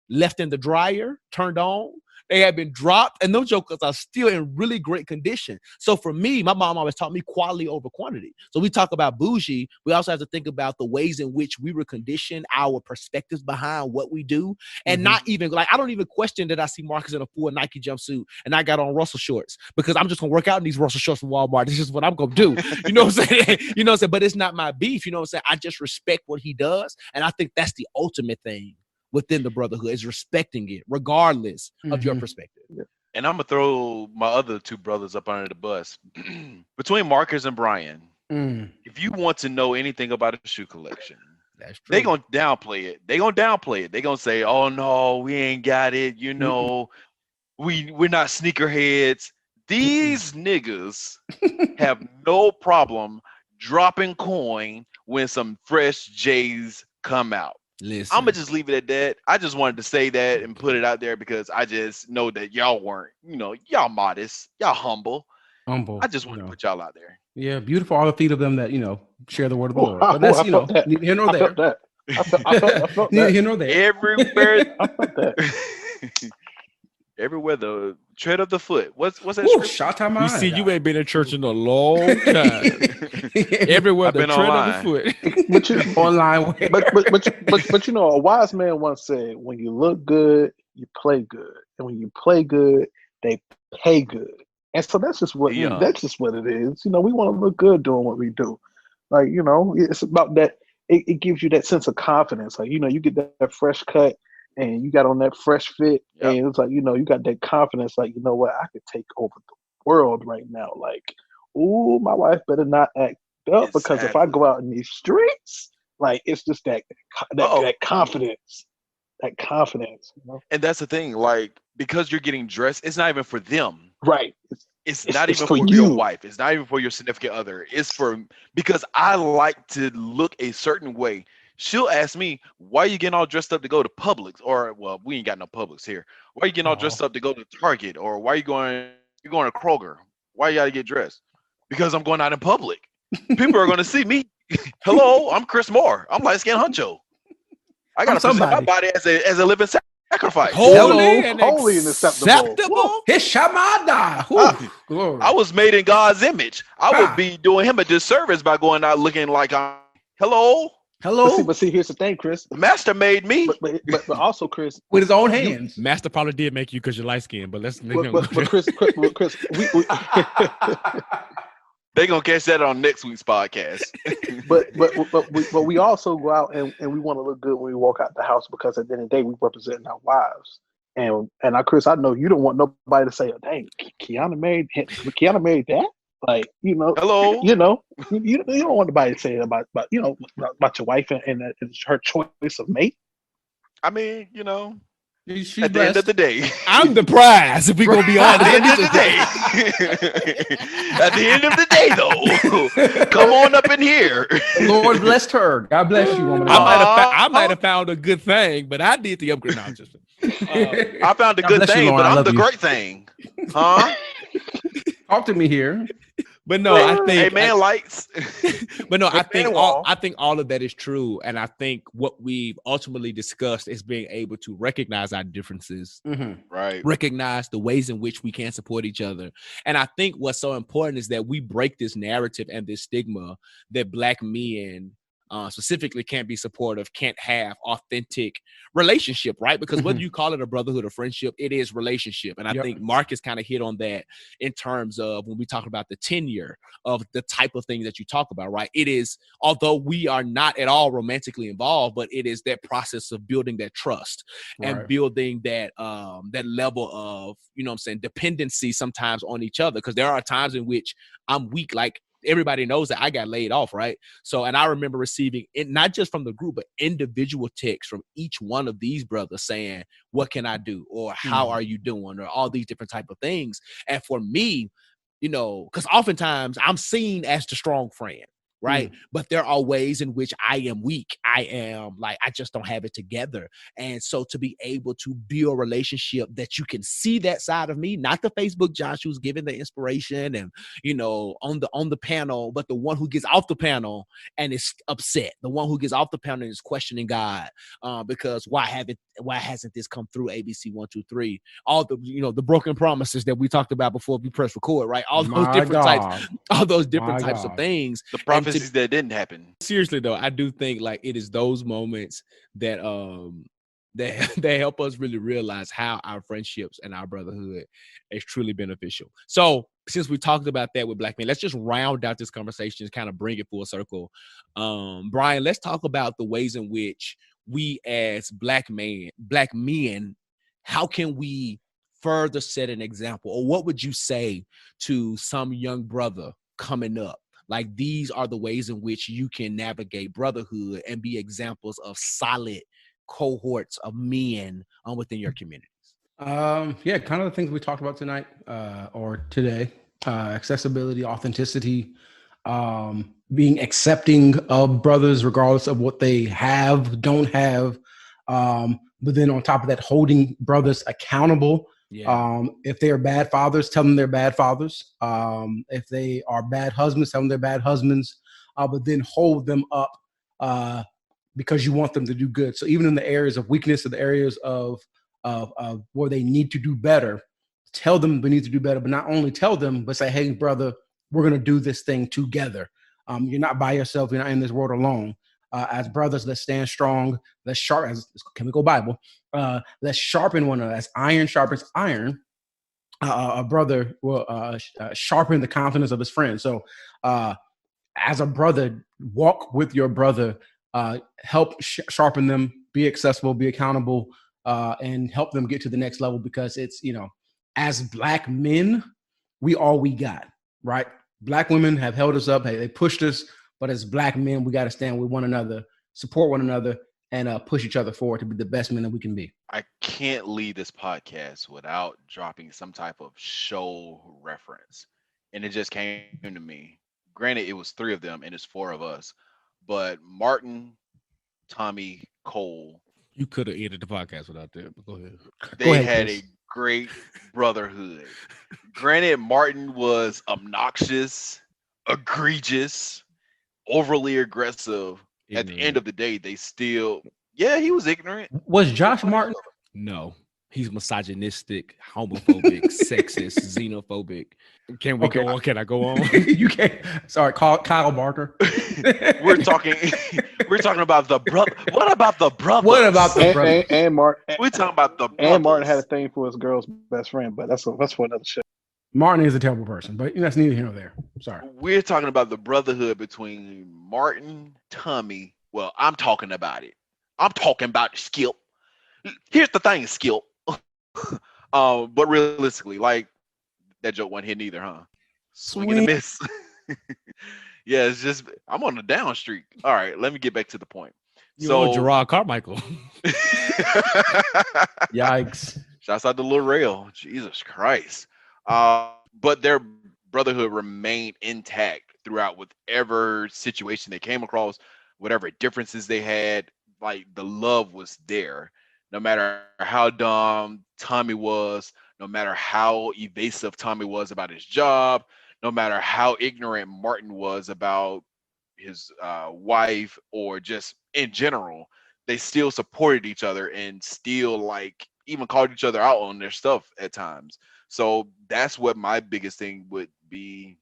Speaker 7: left in the dryer, turned on. They have been dropped, and those jokers are still in really great condition. So for me, my mom always taught me quality over quantity. So we talk about bougie. We also have to think about the ways in which we were conditioned, our perspectives behind what we do, and not even like I don't even question that I see Marcus in a full Nike jumpsuit and I got on Russell shorts because I'm just gonna work out in these Russell shorts from Walmart. This is what I'm gonna do. You know what I'm saying? You know what I'm saying? But it's not my beef. You know what I'm saying? I just respect what he does, and I think that's the ultimate thing within the brotherhood is respecting it regardless of your perspective.
Speaker 6: And I'm gonna throw my other two brothers up under the bus. Between Marcus and Bryan, if you want to know anything about a shoe collection,
Speaker 7: that's true.
Speaker 6: They're gonna downplay it. They're gonna say, oh no, we ain't got it, you know, we're not sneakerheads. These niggas have no problem dropping coin when some fresh J's come out.
Speaker 7: Listen.
Speaker 6: I'm gonna just leave it at that. I just wanted to say that and put it out there because I just know that y'all weren't, y'all modest, y'all humble. I just want to put y'all out there.
Speaker 3: Yeah, beautiful are the feet of them that share the word of the Lord. But that's neither here nor there.
Speaker 5: I felt
Speaker 3: Neither
Speaker 5: that.
Speaker 3: here nor there.
Speaker 6: Everywhere,
Speaker 5: I felt that.
Speaker 6: everywhere the tread of the foot. What's that?
Speaker 3: Ooh,
Speaker 6: scripture?
Speaker 2: You see, you ain't been in church in a long time. Everywhere the tread of the foot.
Speaker 5: But you,
Speaker 3: online.
Speaker 5: but a wise man once said, when you look good, you play good, and when you play good, they pay good. And so that's just what it is. We want to look good doing what we do. Like, it's about that. It gives you that sense of confidence. Like, you get that fresh cut and you got on that fresh fit, and it's like, you got that confidence. Like, you know what, I could take over the world right now. Like, ooh, my wife better not act up because if I go out in these streets, like, it's just that confidence. That confidence.
Speaker 6: And that's the thing, like, because you're getting dressed, it's not even for them.
Speaker 5: Right.
Speaker 6: It's not even for your wife. It's not even for your significant other. It's because I like to look a certain way. She'll ask me, why are you getting all dressed up to go to Publix? Or, well, we ain't got no Publix here. Why are you getting all dressed up to go to Target? Or why are you going to Kroger? Why you got to get dressed? Because I'm going out in public. People are going to see me. Hello, I'm Chris Moore. I'm light-skinned huncho. I got to present my body as a living sacrifice.
Speaker 5: Holy and acceptable.
Speaker 3: Hishamada.
Speaker 6: I was made in God's image. I would be doing him a disservice by going out looking like I'm hello.
Speaker 5: But see, here's the thing, Chris.
Speaker 6: The master made me.
Speaker 5: But also, Chris,
Speaker 3: with his own hands.
Speaker 2: Master probably did make you because you're light skinned. But let's.
Speaker 5: But Chris, we
Speaker 6: They're gonna catch that on next week's podcast.
Speaker 5: but we also go out and we want to look good when we walk out the house because at the end of the day we represent our wives. And Chris, I know you don't want nobody to say, "Dang, Kiana married that." Like,
Speaker 6: hello,
Speaker 5: you don't want nobody to say it about your wife and her choice of mate.
Speaker 6: I mean,
Speaker 3: She's
Speaker 6: at the end of the day.
Speaker 2: I'm the prize, if we're going to be honest.
Speaker 6: At the end of the day. At the end of the day, though, come on up in here.
Speaker 3: The Lord blessed her. God bless you, woman.
Speaker 2: I might have found a good thing, but I did the upgrade. No, just,
Speaker 6: I found a
Speaker 3: God
Speaker 6: good
Speaker 3: bless you,
Speaker 6: thing,
Speaker 3: Lauren.
Speaker 6: but
Speaker 3: I
Speaker 6: I'm
Speaker 3: love
Speaker 6: the
Speaker 3: you.
Speaker 6: great thing. Huh?
Speaker 3: Talk to me here.
Speaker 2: But no, I think
Speaker 6: Amen, lights.
Speaker 2: But no, I think
Speaker 6: wall.
Speaker 2: all of that is true, and I think what we've ultimately discussed is being able to recognize our differences,
Speaker 6: Right?
Speaker 2: recognize the ways in which we can support each other, and I think what's so important is that we break this narrative and this stigma that Black men specifically can't be supportive, can't have authentic relationship, right? Because whether you call it a brotherhood or friendship, it is relationship, and I think Marcus kind of hit on that in terms of when we talk about the tenure of the type of things that you talk about, right? It is, although we are not at all romantically involved, but it is that process of building that trust and building that that level of, you know what I'm saying, dependency sometimes on each other. Because there are times in which I'm weak, like everybody knows that I got laid off, right? So, and I remember receiving it, not just from the group, but individual texts from each one of these brothers saying, what can I do? Or how are you doing? Or all these different type of things. And for me, you know, because oftentimes I'm seen as the strong friend, right? But there are ways in which I am weak. I am like, I just don't have it together. And so to be able to build a relationship that you can see that side of me, not the Facebook Josh who's giving the inspiration and, you know, on the panel, but the one who gets off the panel and is upset, the one who gets off the panel and is questioning God, because why hasn't this come through ABC 1, 2, 3? All the, you know, the broken promises that we talked about before we press record, right? All those different types of things.
Speaker 6: The prophecies that didn't happen.
Speaker 2: Seriously though, I do think like it is those moments that that help us really realize how our friendships and our brotherhood is truly beneficial. So since we talked about that with Black men, let's just round out this conversation and kind of bring it full circle. Bryan, let's talk about the ways in which we as Black men, how can we further set an example? Or what would you say to some young brother coming up? Like, these are the ways in which you can navigate brotherhood and be examples of solid cohorts of men within your communities.
Speaker 3: Yeah, kind of the things we talked about tonight or today. Accessibility, authenticity, being accepting of brothers regardless of what they have, don't have. But then on top of that, holding brothers accountable. If they are bad fathers, tell them they're bad fathers. If they are bad husbands, tell them they're bad husbands. But then hold them up because you want them to do good. So even in the areas of weakness, or the areas of where they need to do better, tell them they need to do better. But not only tell them, but say, hey, brother, we're going to do this thing together. You're not by yourself. You're not in this world alone. As brothers, let's stand strong. Let's sharpen, as chemical Bible. Let's sharpen one another. As iron sharpens iron, a brother will sharpen the confidence of his friend. So, as a brother, walk with your brother. Help sharpen them. Be accessible. Be accountable. And help them get to the next level. Because it's, you know, as Black men, we got, right? Black women have held us up. Hey, they pushed us. But as Black men, we got to stand with one another, support one another, and push each other forward to be the best men that we can be.
Speaker 6: I can't leave this podcast without dropping some type of show reference. And it just came to me. Granted, it was 3 of them and it's 4 of us. But Martin, Tommy, Cole.
Speaker 2: You could have ended the podcast without that, but go ahead.
Speaker 6: They had a great brotherhood. Granted, Martin was obnoxious, egregious, overly aggressive. At the end of the day, they still, he was ignorant.
Speaker 3: Was Josh Martin?
Speaker 2: No, he's misogynistic, homophobic, sexist, xenophobic. Can we go on? Can I go on?
Speaker 3: You can't. Sorry, Kyle Barker.
Speaker 6: We're talking about the brother. What about the brother?
Speaker 3: What about the brother?
Speaker 5: And Martin.
Speaker 6: We're talking about the brothers.
Speaker 5: And Martin had a thing for his girl's best friend, but that's for another show.
Speaker 3: Martin is a terrible person, but that's neither here nor there. Sorry.
Speaker 6: We're talking about the brotherhood between Martin, Tommy. Well, I'm talking about it. I'm talking about Skip. Here's the thing, Skip. But realistically, like, that joke wasn't hitting either, huh? Swing and a miss. Yeah, it's just, I'm on the down streak. All right, let me get back to the point.
Speaker 2: So Gerard Carmichael.
Speaker 3: Yikes.
Speaker 6: Shouts out to Lil Rail. Jesus Christ. But their brotherhood remained intact throughout whatever situation they came across, whatever differences they had. Like the love was there. No matter how dumb Tommy was, no matter how evasive Tommy was about his job, no matter how ignorant Martin was about his wife or just in general, they still supported each other and still like even called each other out on their stuff at times. So that's what my biggest thing would be,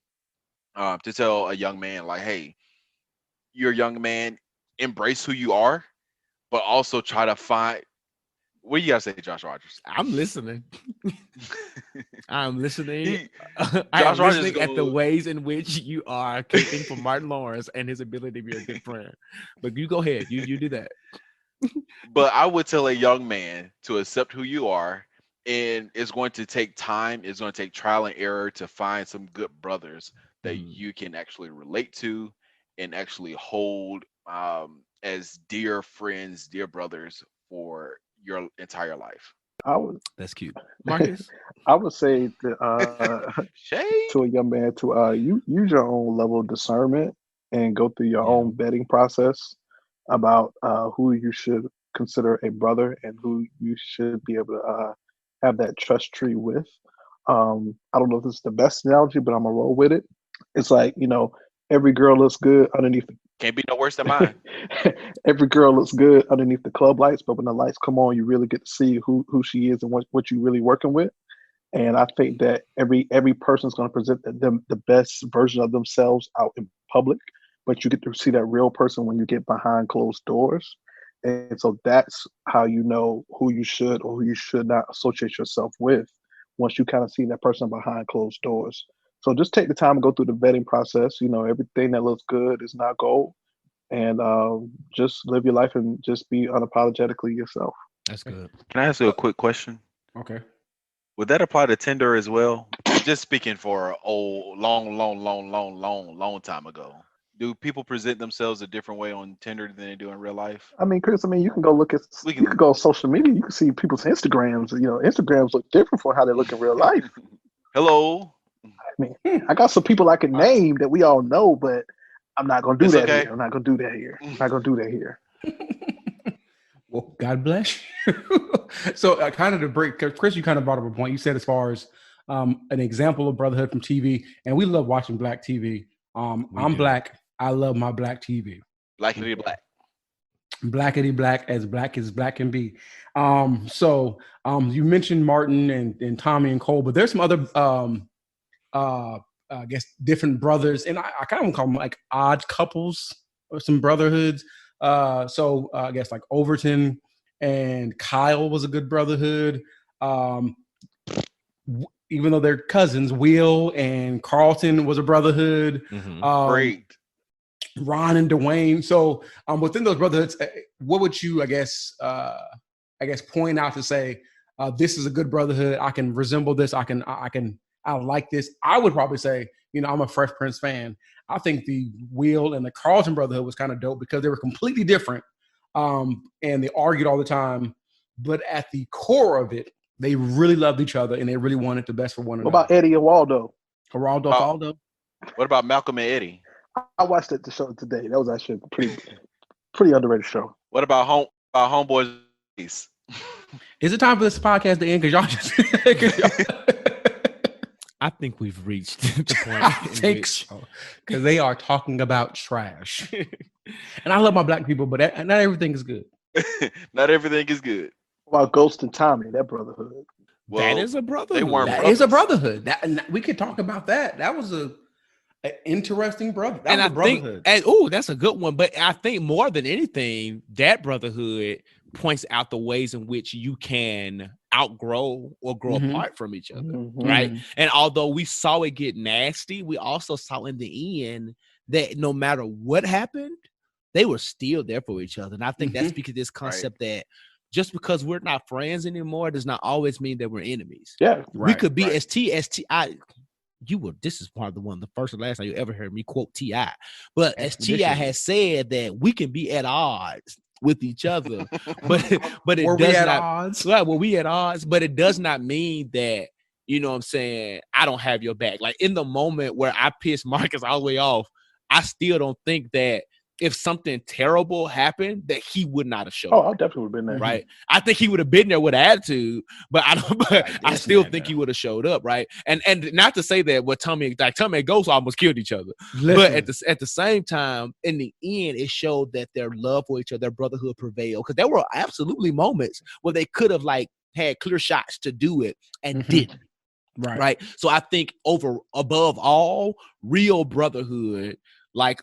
Speaker 6: to tell a young man, like, hey, you're a young man, embrace who you are, but also try to find. What do you gotta say, Josh Rogers?
Speaker 2: I'm listening. I'm listening.
Speaker 6: Josh
Speaker 2: I'm
Speaker 6: Rogers
Speaker 2: listening at the ways in which you are caping for Martin Lawrence and his ability to be a good friend. But you go ahead. You do that.
Speaker 6: But I would tell a young man to accept who you are, and it's going to take time. It's going to take trial and error to find some good brothers that you can actually relate to and actually hold as dear friends, dear brothers for your entire life.
Speaker 2: That's cute, Marcus.
Speaker 5: I would say to a young man to you use your own level of discernment and go through your own vetting process about who you should consider a brother and who you should be able to have that trust tree with. I don't know if this is the best analogy, but I'm gonna roll with it. It's like, every girl looks good underneath
Speaker 6: Can't be no worse than mine.
Speaker 5: every girl looks good underneath the club lights, but when the lights come on, you really get to see who she is and what you're really working with. And I think that every person's going to present them the best version of themselves out in public, but you get to see that real person when you get behind closed doors. And so that's how you know who you should or who you should not associate yourself with once you kind of see that person behind closed doors. So just take the time and go through the vetting process. Everything that looks good is not gold. And just live your life and just be unapologetically yourself.
Speaker 2: That's good.
Speaker 6: Can I ask you a quick question?
Speaker 3: Okay.
Speaker 6: Would that apply to Tinder as well? Just speaking for long time ago. Do people present themselves a different way on Tinder than they do in real life?
Speaker 5: I mean, Chris, you can go look at, you can go on social media. You can see people's Instagrams. Instagrams look different from how they look in real life.
Speaker 6: Hello.
Speaker 5: I mean, I got some people I can name that we all know, but I'm not going to do that here. I'm not going to do that here. I'm not going to do that here.
Speaker 3: Well, God bless you. So kind of to break, Chris, you kind of brought up a point. You said as far as an example of brotherhood from TV, and we love watching black TV. I'm black. I love my black TV.
Speaker 6: Blackity black.
Speaker 3: Blackity black as black can be. So you mentioned Martin and Tommy and Cole, but there's some other I guess different brothers, and I kind of call them like odd couples or some brotherhoods. So I guess like Overton and Kyle was a good brotherhood. Even though they're cousins, Will and Carlton was a brotherhood.
Speaker 6: Great.
Speaker 3: Ron and Dwayne. So within those brotherhoods, what would you, I guess, point out to say this is a good brotherhood? I can resemble this. I like this. I would probably say, I'm a Fresh Prince fan. I think the Will and the Carlton brotherhood was kind of dope because they were completely different, and they argued all the time. But at the core of it, they really loved each other and they really wanted the best for one another.
Speaker 5: What about Eddie and Waldo?
Speaker 3: Waldo.
Speaker 6: What about Malcolm and Eddie?
Speaker 5: I watched the show today. That was actually a pretty underrated show.
Speaker 6: What about Homeboys?
Speaker 3: Is it time for this podcast to end? Because y'all just.
Speaker 2: I think we've reached the point.
Speaker 3: I think so. Because they are talking about trash. And I love my black people, but not everything is good.
Speaker 6: Not everything is good.
Speaker 5: What about Ghost and Tommy, that brotherhood?
Speaker 2: Well, that is a brotherhood.
Speaker 6: They weren't
Speaker 3: That is a brotherhood. We could talk about that. That was an interesting brother. That was a brotherhood.
Speaker 2: That's a good one. But I think more than anything, that brotherhood points out the ways in which you can outgrow or grow apart from each other, right? And although we saw it get nasty, we also saw in the end that no matter what happened, they were still there for each other. And I think that's because this concept that just because we're not friends anymore does not always mean that we're enemies.
Speaker 5: Yeah,
Speaker 2: we could be as T.I. You were. This is part of the first and last time you ever heard me quote T.I. But as T.I. has said that we can be at odds
Speaker 7: with each other, but it
Speaker 3: Were we
Speaker 7: does
Speaker 3: at
Speaker 7: not.
Speaker 3: odds?
Speaker 7: Right, well, we at odds, but it does not mean that, you know what I'm saying, I don't have your back. Like in the moment where I pissed Marcus all the way off, I still don't think that if something terrible happened, that he would not have showed
Speaker 5: Oh,
Speaker 7: up.
Speaker 5: I definitely would have been there.
Speaker 7: Right. I think he would have been there with attitude, but I don't. But
Speaker 3: Like
Speaker 7: I
Speaker 3: this
Speaker 7: still
Speaker 3: man,
Speaker 7: think
Speaker 3: though.
Speaker 7: he would have showed up. Right. And not to say that what Tommy and Ghost almost killed each other, but
Speaker 3: Listen.
Speaker 7: at the same time, in the end, it showed that their love for each other, their brotherhood prevailed. Because there were absolutely moments where they could have like had clear shots to do it and didn't. Right. So I think above all, real brotherhood, like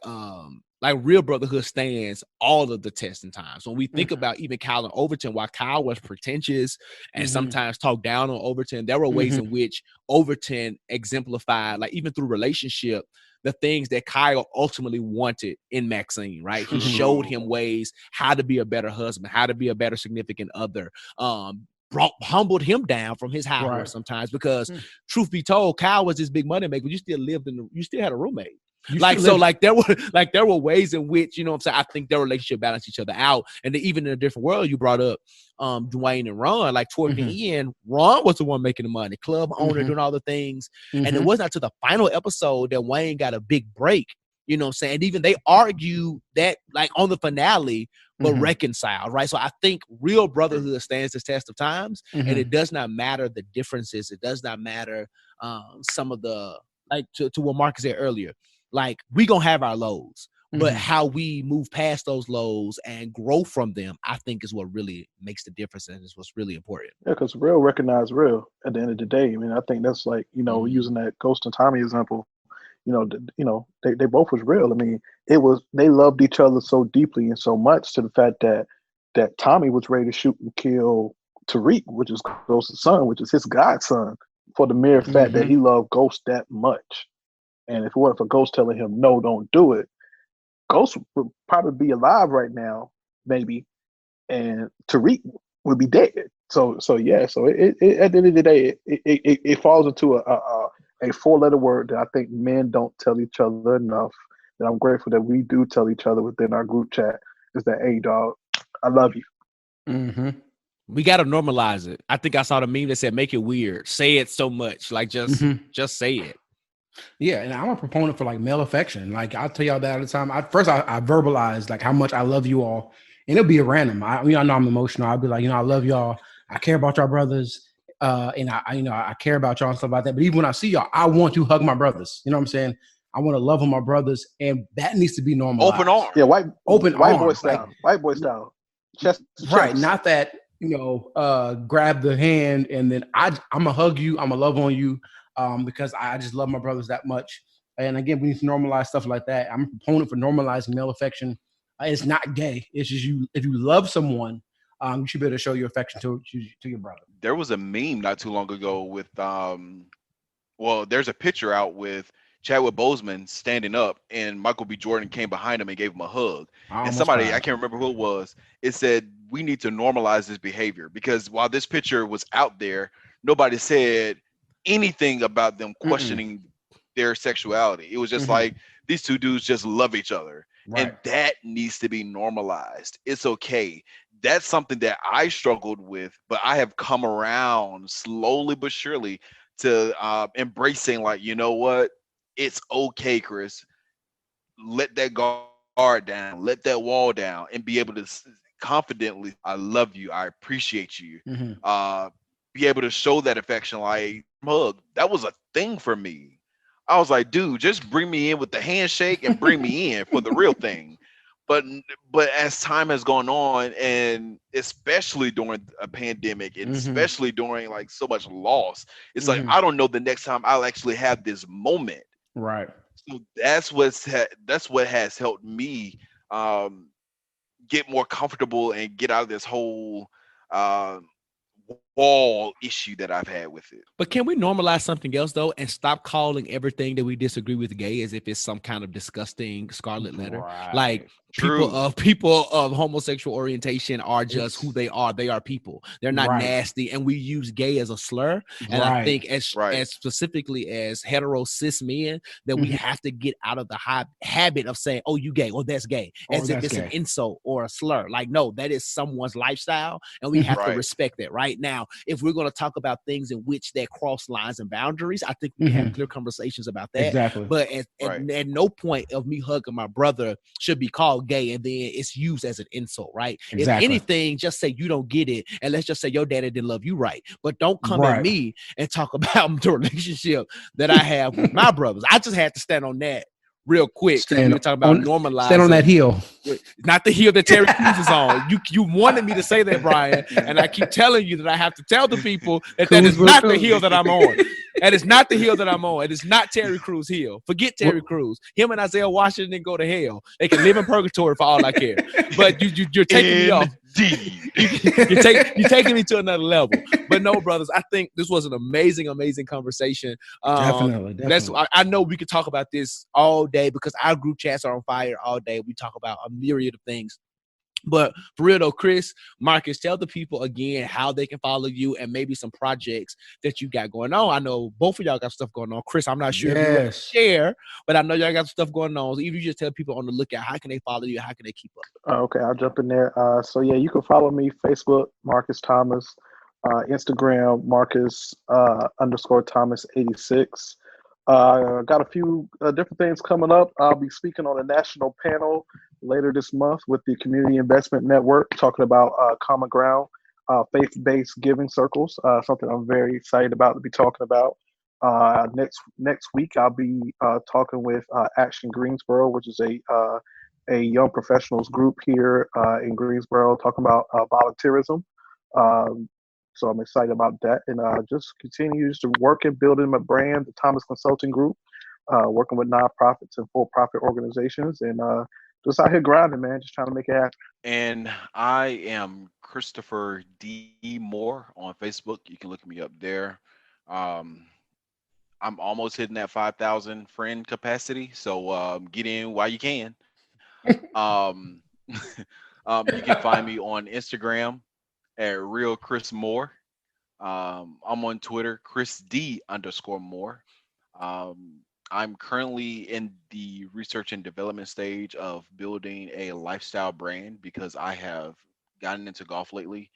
Speaker 7: real brotherhood stands all of the testing times. When we think about even Kyle and Overton, while Kyle was pretentious and sometimes talked down on Overton, there were ways in which Overton exemplified, like even through relationship, the things that Kyle ultimately wanted in Maxine, right? He showed him ways how to be a better husband, how to be a better significant other, humbled him down from his high horse sometimes, because truth be told, Kyle was this big money maker. You still had a roommate. There were ways in which, you know what I'm saying, I think their relationship balanced each other out. And then even in a different world, you brought up Dwayne and Ron, like toward the end, Ron was the one making the money, club owner, doing all the things. And it wasn't until the final episode that Wayne got a big break. You know what I'm saying? And even they argue that like on the finale, but reconciled, right? So I think real brotherhood stands the test of times, and it does not matter the differences. It does not matter some of the, like to what Marcus said earlier, like we gonna have our lows, but how we move past those lows and grow from them, I think is what really makes the difference, and is what's really important.
Speaker 5: Yeah, because real recognize real at the end of the day. I mean, I think that's like, using that Ghost and Tommy example, they both was real. I mean, they loved each other so deeply and so much, to the fact that Tommy was ready to shoot and kill Tariq, which is Ghost's son, which is his godson, for the mere fact that he loved Ghost that much. And if it weren't for Ghost telling him, no, don't do it, Ghost would probably be alive right now, maybe, and Tariq would be dead. So yeah. So it at the end of the day, it falls into a four-letter word that I think men don't tell each other enough. That I'm grateful that we do tell each other within our group chat, is that, hey, dog, I love you.
Speaker 7: We got to normalize it. I think I saw the meme that said, make it weird. Say it so much. Like, just say it.
Speaker 3: Yeah, and I'm a proponent for like male affection. Like I'll tell y'all that all the time. I verbalize like how much I love you all, and it'll be a random. I know I'm emotional. I'll be like, I love y'all. I care about y'all brothers, and I care about y'all and stuff like that. But even when I see y'all, I want to hug my brothers. You know what I'm saying? I want to love on my brothers, and that needs to be normalized.
Speaker 6: Open arms.
Speaker 5: Yeah,
Speaker 3: white
Speaker 5: boy style.
Speaker 3: Like,
Speaker 5: white boy style. Chest.
Speaker 3: Right, not that grab the hand and then I'm gonna hug you. I'm gonna love on you. Because I just love my brothers that much. And again, we need to normalize stuff like that. I'm a proponent for normalizing male affection. It's not gay. It's just if you love someone, you should be able to show your affection to your brother.
Speaker 6: There was a meme not too long ago with there's a picture out with Chadwick Boseman standing up, and Michael B. Jordan came behind him and gave him a hug. And somebody, I can't remember who it was, it said, we need to normalize this behavior, because while this picture was out there, nobody said anything about them questioning their sexuality. It was just like, these two dudes just love each other. Right. And that needs to be normalized. It's okay. That's something that I struggled with, but I have come around slowly but surely to embracing, like, you know what? It's okay, Chris. Let that guard down, let that wall down, and be able to confidently, I love you, I appreciate you. Be able to show that affection, like hug. That was a thing for me. I was like, dude, just bring me in with the handshake and bring me in for the real thing. But as time has gone on, and especially during a pandemic, and especially during like so much loss, it's like, I don't know the next time I'll actually have this moment.
Speaker 3: Right.
Speaker 6: So that's what has helped me get more comfortable and get out of this whole all issue that I've had with it.
Speaker 2: But can we normalize something else though, and stop calling everything that we disagree with gay as if it's some kind of disgusting scarlet letter?
Speaker 3: Right.
Speaker 2: Like
Speaker 6: True.
Speaker 2: people of homosexual orientation are just who they are. They are people. They're not nasty, and we use gay as a slur. And I think as specifically as hetero cis men, that we have to get out of the habit of saying, "Oh, you gay," or "That's gay," as if it's an insult or a slur. Like, no, that is someone's lifestyle, and we have to respect that. Right now, if we're going to talk about things in which that cross lines and boundaries, I think we can have clear conversations about that.
Speaker 3: Exactly.
Speaker 2: But at no point of me hugging my brother should be called gay, and then it's used as an insult, right? Exactly. If anything, just say you don't get it, and let's just say your daddy didn't love you right. But don't come at me and talk about the relationship that I have with my brothers. I just had to stand on that real quick. We were talking about normalizing.
Speaker 3: Stand on that hill.
Speaker 2: Not the hill that Terry Crews is on. You wanted me to say that, Bryan, and I keep telling you that I have to tell the people that that is not the hill that I'm on. That is not the hill that I'm on. It is not Terry Crews' hill. Forget Terry Crews. Him and Isaiah Washington didn't go to hell. They can live in purgatory for all I care. But you're taking me off. You're taking me to another level. But no, brothers, I think this was an amazing conversation.
Speaker 3: Definitely.
Speaker 2: I know we could talk about this all day because our group chats are on fire all day. We talk about a myriad of things. But for real though, Chris, Marcus, tell the people again how they can follow you and maybe some projects that you got going on. I know both of y'all got stuff going on. Chris, I'm not sure if you want to share, but I know y'all got stuff going on. So if you just tell people on the lookout, how can they follow you? How can they keep up?
Speaker 5: Okay, I'll jump in there. So yeah, you can follow me, Facebook, Marcus Thomas, Instagram, Marcus _ Thomas 86. Got a few different things coming up. I'll be speaking on a national panel later this month with the Community Investment Network, talking about common ground, faith-based giving circles, something I'm very excited about to be talking about. Next week, I'll be talking with Action Greensboro, which is a young professionals group here in Greensboro, talking about volunteerism. So I'm excited about that, and just continues to work and building my brand, the Thomas Consulting Group, working with nonprofits and for-profit organizations, and just out here grinding, man, just trying to make it happen.
Speaker 6: And I am Christopher D. Moore on Facebook. You can look me up there. I'm almost hitting that 5,000 friend capacity, so get in while you can. You can find me on Instagram at Real Chris Moore. I'm on Twitter, Chris D _ Moore. I'm currently in the research and development stage of building a lifestyle brand because I have gotten into golf lately,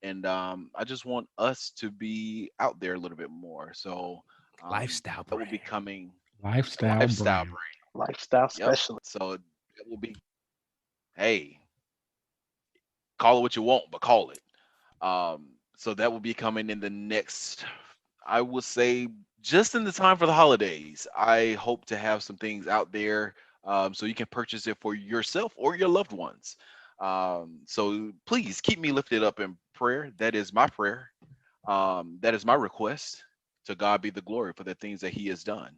Speaker 6: and I just want us to be out there a little bit more. So
Speaker 2: lifestyle brand.
Speaker 6: That will be coming.
Speaker 3: Lifestyle brand.
Speaker 5: Lifestyle specialist.
Speaker 6: So it will be, hey, call it what you want, but call it. So that will be coming in the next, I would say, just in the time for the holidays. I hope to have some things out there so you can purchase it for yourself or your loved ones. So please keep me lifted up in prayer. That is my prayer. That is my request. To God be the glory for the things that he has done.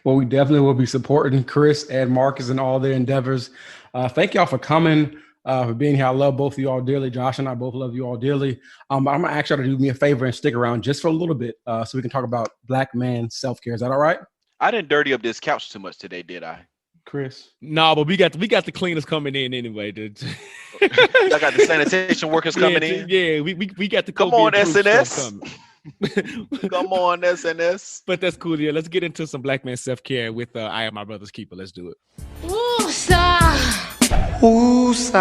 Speaker 3: Well, we definitely will be supporting Chris and Marcus and all their endeavors. Thank y'all for coming. For being here. I love both of you all dearly. Josh and I both love you all dearly. I'm going to ask y'all to do me a favor and stick around just for a little bit so we can talk about Black man self-care. Is that all right?
Speaker 6: I didn't dirty up this couch too much today, did I?
Speaker 3: Chris?
Speaker 2: No, but we got the cleaners coming in anyway, dude.
Speaker 6: I got the sanitation workers coming in.
Speaker 2: Yeah, we got the
Speaker 6: come on, SNS. Come on, SNS.
Speaker 2: But that's cool. Yeah, let's get into some Black man self-care with I Am My Brother's Keeper. Let's do it.
Speaker 3: Woosah.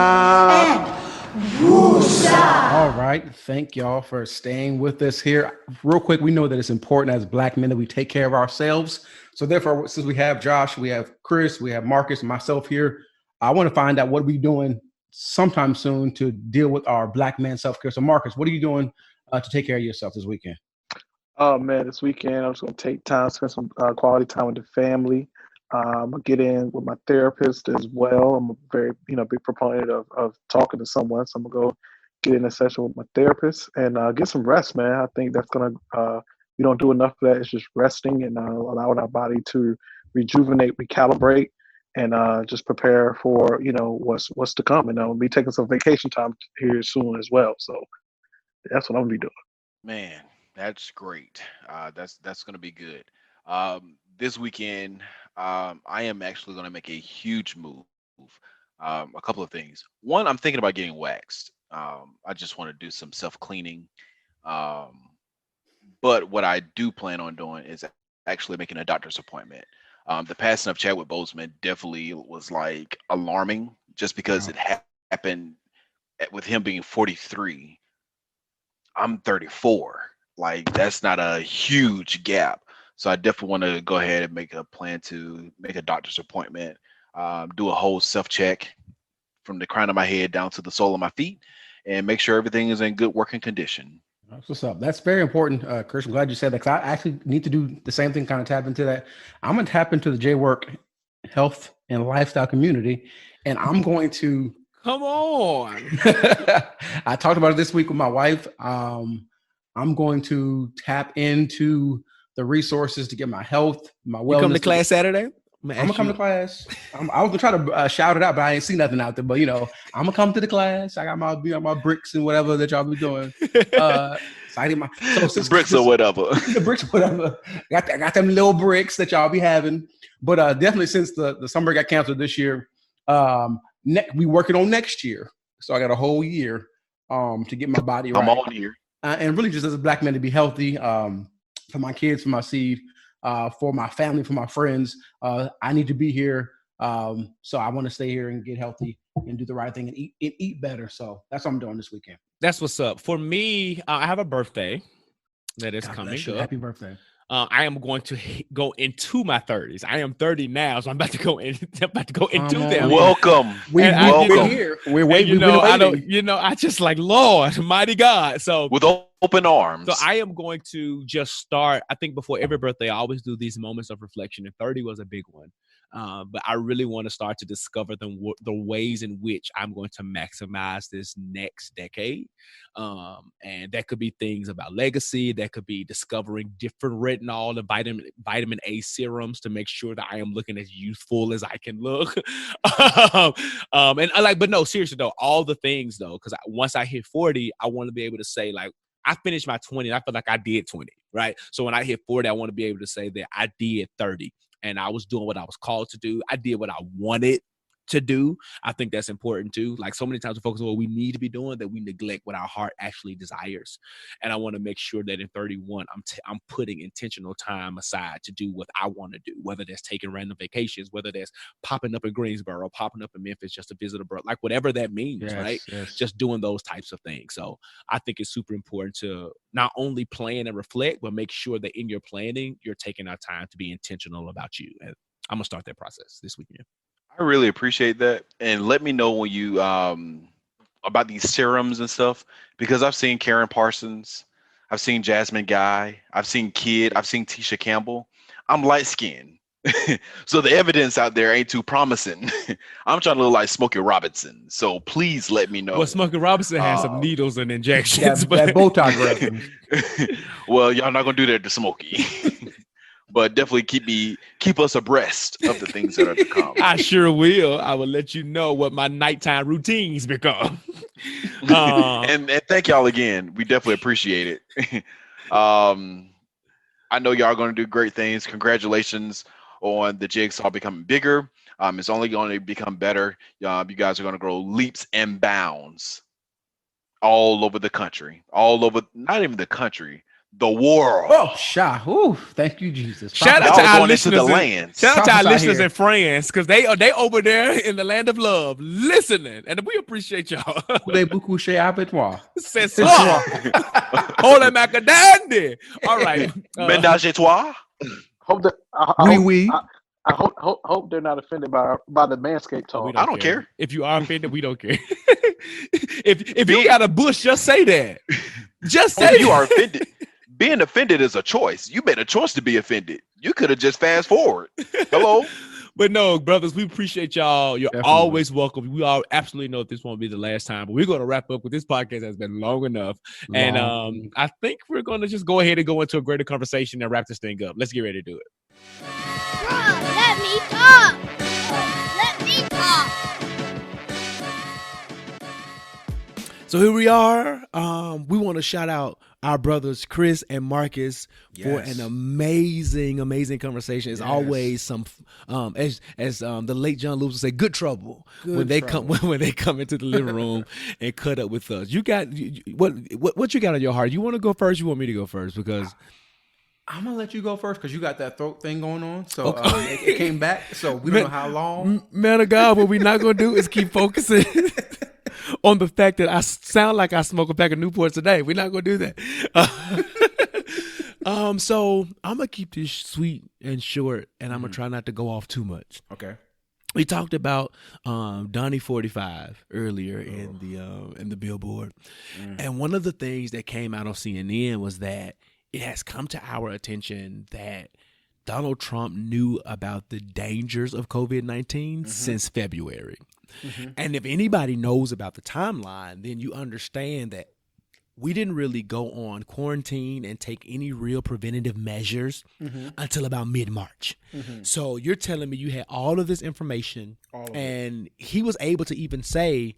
Speaker 3: All right. Thank y'all for staying with us here. Real quick, we know that it's important as Black men that we take care of ourselves. So therefore, since we have Josh, we have Chris, we have Marcus, and myself here, I want to find out what we're doing sometime soon to deal with our Black man self-care. So Marcus, what are you doing to take care of yourself this weekend?
Speaker 5: Oh man, this weekend I'm just gonna take time, spend some quality time with the family. I'm gonna get in with my therapist as well. I'm a very, big proponent of talking to someone. So I'm gonna go get in a session with my therapist and get some rest, man. I think that's gonna, we don't do enough of that. It's just resting and allowing our body to rejuvenate, recalibrate, and just prepare for, what's to come. And I'll be taking some vacation time here soon as well. So That's what I'm gonna be doing.
Speaker 6: Man, that's great. That's gonna be good. This weekend, I am actually gonna make a huge move. A couple of things. One, I'm thinking about getting waxed. I just want to do some self cleaning. Um, but what I do plan on doing is actually making a doctor's appointment. The passing of Chadwick Boseman definitely was like alarming, just because it happened with him being 43. I'm 34. Like that's not a huge gap. So I definitely want to go ahead and make a plan to make a doctor's appointment, do a whole self check from the crown of my head down to the sole of my feet, and make sure everything is in good working condition.
Speaker 3: That's what's up. That's very important, Chris. I'm glad you said that, because I actually need to do the same thing, kind of tap into that. I'm going to tap into the J-Work health and lifestyle community, and I'm going to
Speaker 2: Come on.
Speaker 3: I talked about it this week with my wife. I'm going to tap into the resources to get my health, my wellness.
Speaker 2: You come to class Saturday?
Speaker 3: I'm gonna come to class. I was gonna try to shout it out, but I ain't see nothing out there. But you know, I'm gonna come to the class. I got my bricks and whatever that y'all be doing. Citing my
Speaker 6: the bricks or whatever.
Speaker 3: The bricks, whatever. I got them little bricks that y'all be having. But definitely since the summer got canceled this year, we working on next year. So I got a whole year to get my body right.
Speaker 6: I'm on here.
Speaker 3: And really just as a black man to be healthy, for my kids, for my seed, for my family, for my friends. I need to be here. So I want to stay here and get healthy and do the right thing and eat better. So that's what I'm doing this weekend.
Speaker 2: That's what's up. For me, I have a birthday that is coming up.
Speaker 3: Happy birthday.
Speaker 2: I am going to go into my 30s. I am 30 now, so I'm about to go into them.
Speaker 6: Welcome.
Speaker 3: We're here. We're waiting.
Speaker 2: I just like, Lord, mighty God. So
Speaker 6: with open arms.
Speaker 2: So I am going to just start. I think before every birthday, I always do these moments of reflection, and 30 was a big one. But I really want to start to discover the ways in which I'm going to maximize this next decade. And that could be things about legacy. That could be discovering different retinol and vitamin A serums to make sure that I am looking as youthful as I can look. But no, seriously though, all the things though, because once I hit 40, I want to be able to say like, I finished my 20 and I feel like I did 20, right? So when I hit 40, I want to be able to say that I did 30. And I was doing what I was called to do. I did what I wanted to do. I think that's important too. Like so many times we focus on what we need to be doing that we neglect what our heart actually desires. And I want to make sure that in 31, I'm putting intentional time aside to do what I want to do, whether that's taking random vacations, whether that's popping up in Greensboro, popping up in Memphis just to visit a brother, like whatever that means, right? Yes. Just doing those types of things. So I think it's super important to not only plan and reflect, but make sure that in your planning, you're taking our time to be intentional about you. And I'm gonna start that process this weekend.
Speaker 6: I really appreciate that. And let me know when you about these serums and stuff, because I've seen Karen Parsons, I've seen Jasmine Guy, I've seen Kid, I've seen Tisha Campbell. I'm light skinned. So the evidence out there ain't too promising. I'm trying to look like Smokey Robinson. So please let me know.
Speaker 2: Well, Smokey Robinson has some needles and injections.
Speaker 3: That Botox reference.
Speaker 6: Well, y'all not gonna do that to Smokey. But definitely keep us abreast of the things that are to come.
Speaker 2: I sure will. I will let you know what my nighttime routines become.
Speaker 6: And thank y'all again. We definitely appreciate it. I know y'all going to do great things. Congratulations on the Jigsaw becoming bigger. It's only going to become better. You guys are going to grow leaps and bounds all over the country. All over, not even the country. The world.
Speaker 3: Oh, ooh, thank you, Jesus.
Speaker 2: Shout out to our listeners. Shout out to our listeners in France, because they over there in the land of love listening, and we appreciate y'all. C'est ça. Hola macadandi. All right.
Speaker 6: Ménage à toi.
Speaker 5: I hope they're not offended by the Manscaped talk.
Speaker 6: I don't care.
Speaker 2: If you are offended, we don't care. if you got a bush, just say that. Just say
Speaker 6: you are offended. Being offended is a choice. You made a choice to be offended. You could have just fast forward. Hello.
Speaker 2: But no, brothers, we appreciate y'all. You're always welcome. We all absolutely know this won't be the last time, but we're going to wrap up with this podcast has been long enough. And I think we're going to just go ahead and go into a greater conversation and wrap this thing up. Let's get ready to do it.
Speaker 8: Let me talk.
Speaker 2: So here we are. We want to shout out our brothers Chris and Marcus for an amazing conversation. It's always some as the late John Lewis would say, good trouble when they come into the living room and cut up with us. You got what you got on your heart? You want to go first? You want me to go first? Because
Speaker 3: I'm gonna let you go first because you got that throat thing going on. So it came back. So we don't know how long.
Speaker 2: Man of God, what we're not gonna do is keep focusing on the fact that I sound like I smoke a pack of Newports today. We're not gonna do that. So I'm gonna keep this sweet and short, and I'm gonna try not to go off too much.
Speaker 3: Okay.
Speaker 2: We talked about Donnie 45 earlier in the Billboard, and one of the things that came out on CNN was that it has come to our attention that Donald Trump knew about the dangers of COVID-19 since February. And if anybody knows about the timeline, then you understand that we didn't really go on quarantine and take any real preventative measures until about mid-March. So you're telling me you had all of this information, and he was able to even say,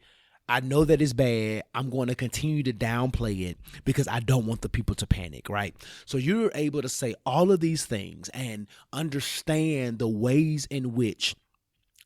Speaker 2: I know that it's bad. I'm going to continue to downplay it because I don't want the people to panic, right? So you're able to say all of these things and understand the ways in which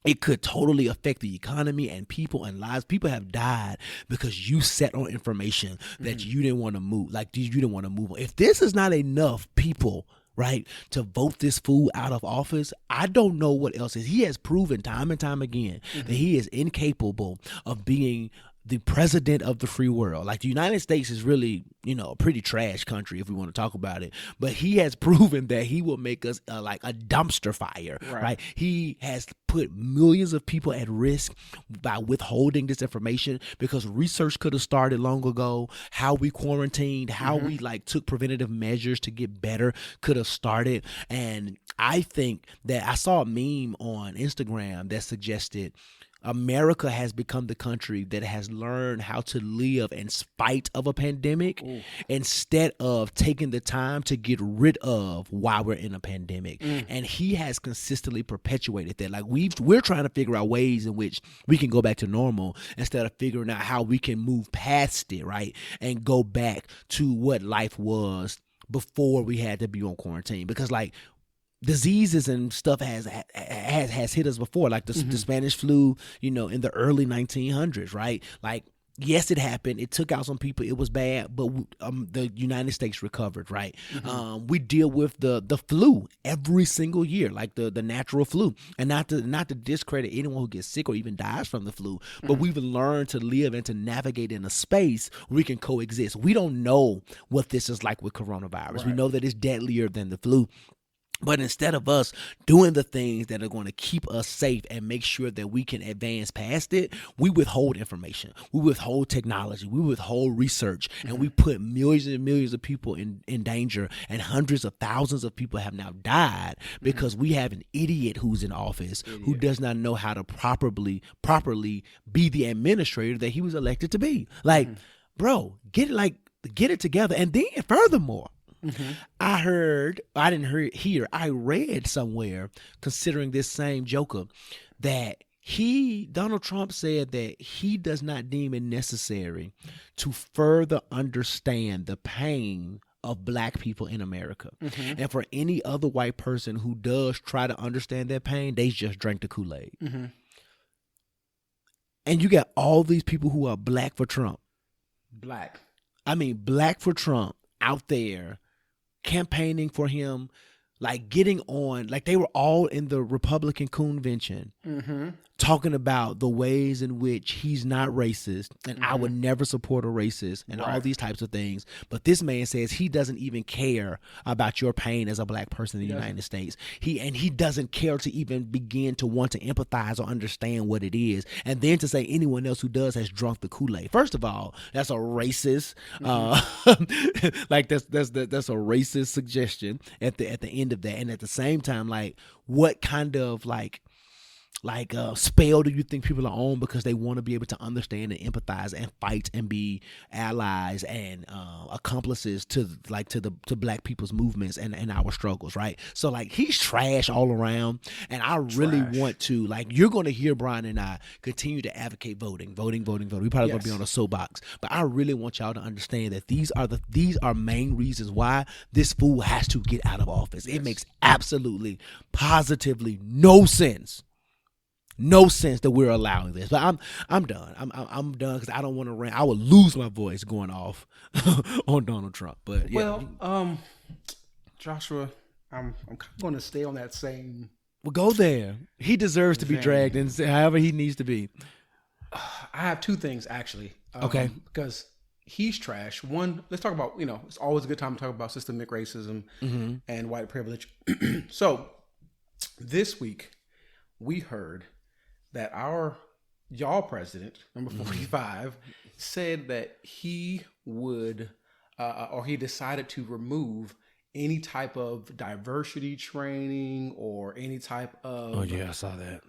Speaker 2: it could totally affect the economy and people and lives. People have died because you sat on information that you didn't want to move. Like you didn't want to move on. If this is not enough people, right, to vote this fool out of office, I don't know what else is. He has proven time and time again that he is incapable of being the president of the free world. Like the United States is really, a pretty trash country if we want to talk about it. But he has proven that he will make us like a dumpster fire, right? He has put millions of people at risk by withholding this information because research could have started long ago. How we quarantined, how we took preventative measures to get better could have started. And I think that I saw a meme on Instagram that suggested America has become the country that has learned how to live in spite of a pandemic instead of taking the time to get rid of while we're in a pandemic. And he has consistently perpetuated that. Like we're trying to figure out ways in which we can go back to normal instead of figuring out how we can move past it, right? And go back to what life was before we had to be on quarantine. Because diseases and stuff has hit us before, like the Spanish flu, in the early 1900s, right? Like, yes, it happened. It took out some people. It was bad, but the United States recovered, right? We deal with the flu every single year, like the natural flu, and not to discredit anyone who gets sick or even dies from the flu, but we've learned to live and to navigate in a space where we can coexist. We don't know what this is like with coronavirus. Right. We know that it's deadlier than the flu. But instead of us doing the things that are going to keep us safe and make sure that we can advance past it, we withhold information, we withhold technology, we withhold research, and we put millions and millions of people in danger, and hundreds of thousands of people have now died because we have an idiot who's in office who does not know how to properly be the administrator that he was elected to be. Like, bro, get it together. And then furthermore, I read somewhere, considering this same joker, that Donald Trump said that he does not deem it necessary to further understand the pain of black people in America. And for any other white person who does try to understand that pain, they just drank the Kool-Aid. And you got all these people who are black for Trump. Black for Trump out there campaigning for him, getting on, they were all in the Republican convention talking about the ways in which he's not racist and I would never support a racist and all these types of things. But this man says he doesn't even care about your pain as a black person in the United States. He doesn't care to even begin to want to empathize or understand what it is. And then to say anyone else who does has drunk the Kool-Aid. First of all, that's a racist, that's a racist suggestion at the end of that. And at the same time, what kind of
Speaker 7: spell do you think people are on because they want to be able to understand and empathize and fight and be allies and accomplices to black people's movements and our struggles, right? So like he's trash all around, and I really want to you're going to hear Bryan and I continue to advocate voting. We probably going to be on a soapbox, but I really want y'all to understand that these are main reasons why this fool has to get out of office. It makes absolutely, positively no sense that we're allowing this. But I'm done. I'm done because I don't want to rant. I would lose my voice going off on Donald Trump. But yeah.
Speaker 3: Well, Joshua, I'm kind of going to stay on that same.
Speaker 7: Well, go there. He deserves to be dragged, and however he needs to be.
Speaker 3: I have two things actually.
Speaker 7: Okay.
Speaker 3: Because he's trash. One, let's talk about, it's always a good time to talk about systemic racism and white privilege. So this week we heard that y'all president, number 45, said that he would, or he decided to remove any type of diversity training or any type of.
Speaker 7: Oh yeah, I saw that.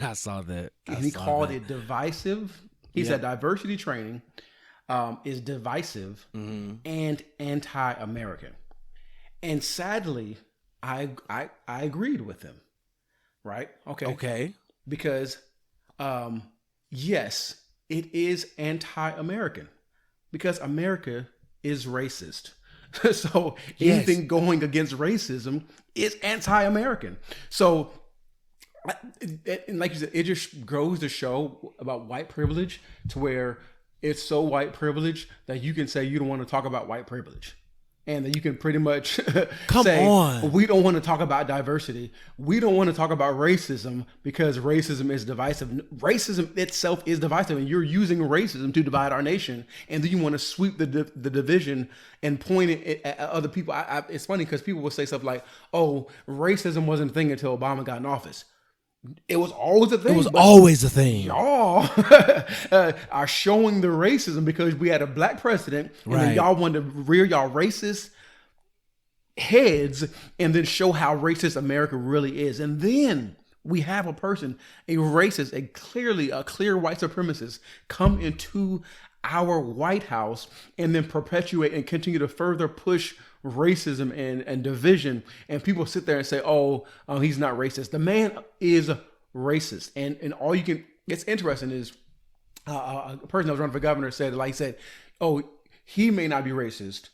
Speaker 7: I saw that.
Speaker 3: And he called it divisive. He said diversity training is divisive and anti-American. And sadly, I agreed with him. Right? Okay. Because, yes, it is anti-American because America is racist. So anything going against racism is anti-American. So, and like you said, it just goes to show about white privilege to where it's so white privilege that you can say you don't want to talk about white privilege. And that you can pretty much say, we don't want to talk about diversity. We don't want to talk about racism because racism is divisive. Racism itself is divisive, and you're using racism to divide our nation. And then you want to sweep the division and point it at other people. It's funny because people will say stuff like, "Oh, racism wasn't a thing until Obama got in office." It was always a thing.
Speaker 7: It was always a thing.
Speaker 3: Y'all are showing the racism because we had a black president, and then y'all wanted to rear y'all racist heads and then show how racist America really is. And then we have a person, a racist, a clear white supremacist, come into our White House and then perpetuate and continue to further push racism and division, and people sit there and say, oh, he's not racist. The man is racist. And all you can, it's interesting is a person that was running for governor said, oh, he may not be racist,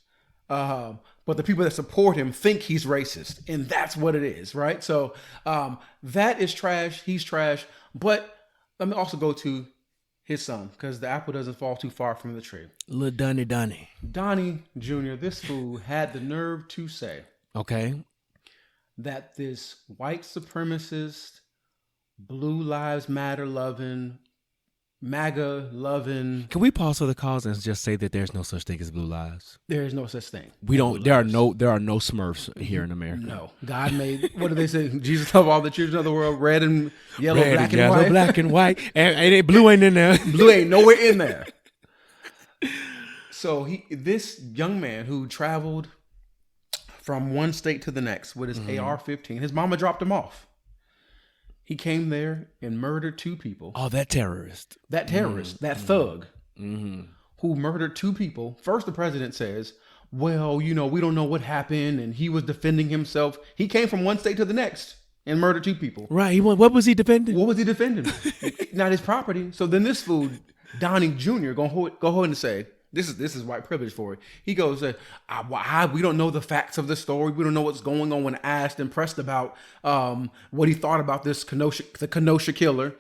Speaker 3: but the people that support him think he's racist. And that's what it is, right? So that is trash. He's trash. But let me also go to his son, because the apple doesn't fall too far from the tree.
Speaker 7: Little Donnie.
Speaker 3: Donnie Jr., this fool had the nerve to say that this white supremacist, Blue Lives Matter loving, MAGA loving.
Speaker 7: Can we pause for the cause and just say that there's no such thing as blue lives?
Speaker 3: There is no such thing.
Speaker 7: There are no Smurfs here in America.
Speaker 3: No. God made, what do they say? Jesus loved all the children of the world, red and yellow, black and white.
Speaker 7: Black and white. And blue ain't in there.
Speaker 3: Blue ain't nowhere in there. So this young man who traveled from one state to the next with his AR-15, his mama dropped him off. He came there and murdered two people.
Speaker 7: Oh, that terrorist.
Speaker 3: That thug, who murdered two people. First, the president says, well, we don't know what happened, and he was defending himself. He came from one state to the next and murdered two people.
Speaker 7: Right. What was he defending?
Speaker 3: What was he defending? Not his property. So then this fool, Donnie Jr., go ahead and say, this is white privilege for it. He goes, we don't know the facts of the story. We don't know what's going on. When asked and pressed about what he thought about the Kenosha killer,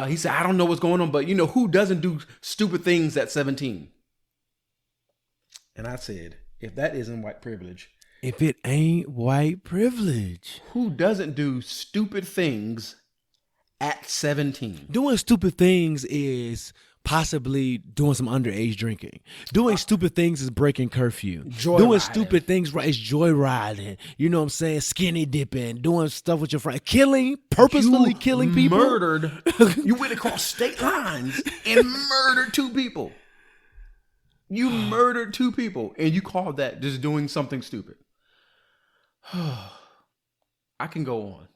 Speaker 3: he said, I don't know what's going on, but who doesn't do stupid things at 17? And I said, if that isn't white privilege.
Speaker 7: If it ain't white privilege.
Speaker 3: Who doesn't do stupid things at 17?
Speaker 7: Doing stupid things is possibly doing some underage drinking. Doing stupid things is breaking curfew. Doing stupid things is joyriding. You know what I'm saying? Skinny dipping. Doing stuff with your friend. Purposefully killing people.
Speaker 3: You went across state lines and murdered two people. You murdered two people, and you call that just doing something stupid. I can go on.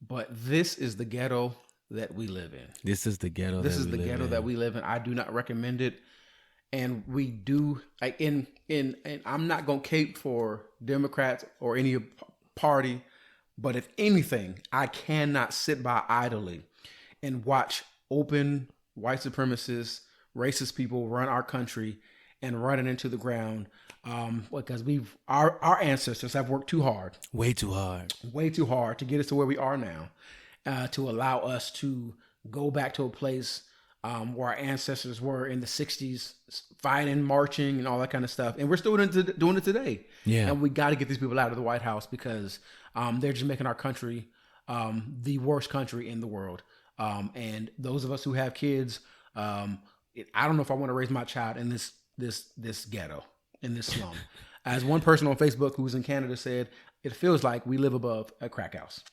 Speaker 3: but this is the ghetto that we live in.
Speaker 2: This is the ghetto.
Speaker 3: This is the ghetto that we live in. I do not recommend it. And we do like in I'm not gonna cape for Democrats or any party, but if anything, I cannot sit by idly and watch open white supremacists, racist people run our country and run it into the ground. Because our ancestors have worked too hard.
Speaker 2: Way too hard
Speaker 3: to get us to where we are now, to allow us to go back to a place where our ancestors were in the 60s, fighting, marching, and all that kind of stuff. And we're still doing it today.
Speaker 2: Yeah.
Speaker 3: And we got to get these people out of the White House because they're just making our country the worst country in the world. And those of us who have kids, I don't know if I want to raise my child in this ghetto, in this slum. As one person on Facebook who's in Canada said, it feels like we live above a crack house.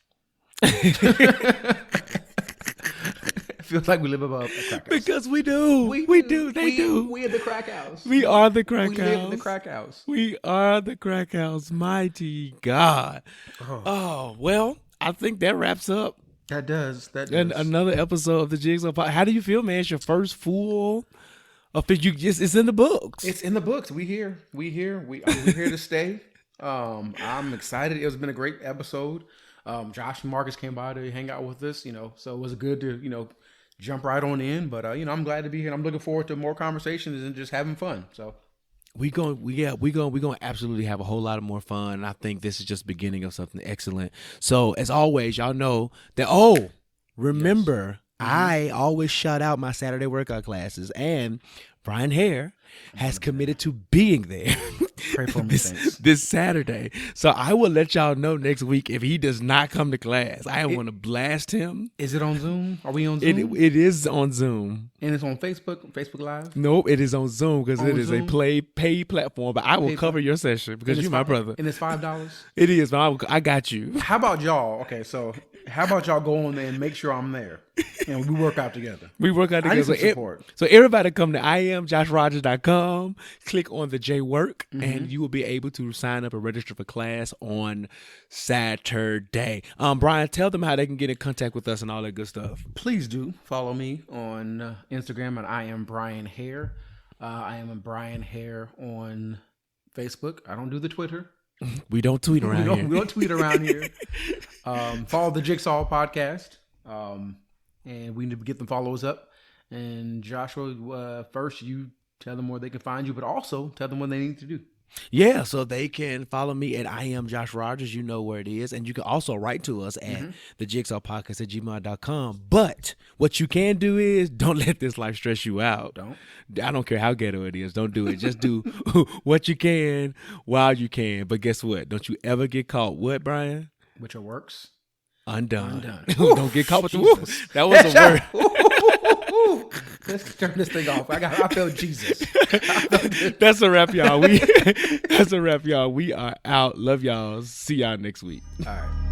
Speaker 3: Feels like we live above a crack house.
Speaker 2: Because we do. We do. They do.
Speaker 3: We are the crack house.
Speaker 2: We are the crack
Speaker 3: we
Speaker 2: house.
Speaker 3: We live in the crack house.
Speaker 2: We are the crack house. Mighty God. Oh, well, I think that wraps up.
Speaker 3: That does.
Speaker 2: And another episode of the Jigsaw Podcast. How do you feel, man? It's your first full it's in the books.
Speaker 3: It's in the books. We here. We're here to stay. I'm excited. It's been a great episode. Josh and Marcus came by to hang out with us, so it was good to, jump right on in. But I'm glad to be here. I'm looking forward to more conversations and just having fun. So
Speaker 2: we're gonna absolutely have a whole lot of more fun. And I think this is just the beginning of something excellent. So as always, y'all know that remember, I always shout out my Saturday workout classes, and Bryan Haire has committed to being there.
Speaker 3: Pray for me,
Speaker 2: this Saturday. So I will let y'all know next week if he does not come to class. I want to blast him.
Speaker 3: Is it on Zoom? Are we on Zoom?
Speaker 2: It is on Zoom.
Speaker 3: And it's on Facebook Live?
Speaker 2: Nope, it is on Zoom because it is a paid platform. But I will cover your session because you're my brother.
Speaker 3: And it's $5?
Speaker 2: It is, but I got you.
Speaker 3: How about y'all? Okay, so how about y'all go on there and make sure I'm there? And we work out together.
Speaker 2: We work out together.
Speaker 3: I need some support.
Speaker 2: So everybody come to IamJoshRogers.com, click on the J Work, and you will be able to sign up and register for class on Saturday. Bryan, tell them how they can get in contact with us and all that good stuff.
Speaker 3: Please do follow me on Instagram at I am Bryan Haire. I am a Bryan Haire on Facebook. I don't do the Twitter.
Speaker 2: We don't tweet around here.
Speaker 3: We don't tweet around here. Follow the Jigsaw Podcast. And we need to get them followers up. And Joshua, first you tell them where they can find you, but also tell them what they need to do.
Speaker 2: Yeah, so they can follow me at I am Josh Rogers. You know where it is. And you can also write to us at thejigsawpodcast@gmail.com. But what you can do is don't let this life stress you out. I don't care how ghetto it is. Don't do it. Just do what you can while you can. But guess what? Don't you ever get caught. What, Bryan?
Speaker 3: With your works?
Speaker 2: Undone. Don't get caught with the that was a word.
Speaker 3: Let's turn this thing off. I feel Jesus.
Speaker 2: That's a wrap, y'all. That's a wrap, y'all. We are out. Love y'all. See y'all next week.
Speaker 3: All right.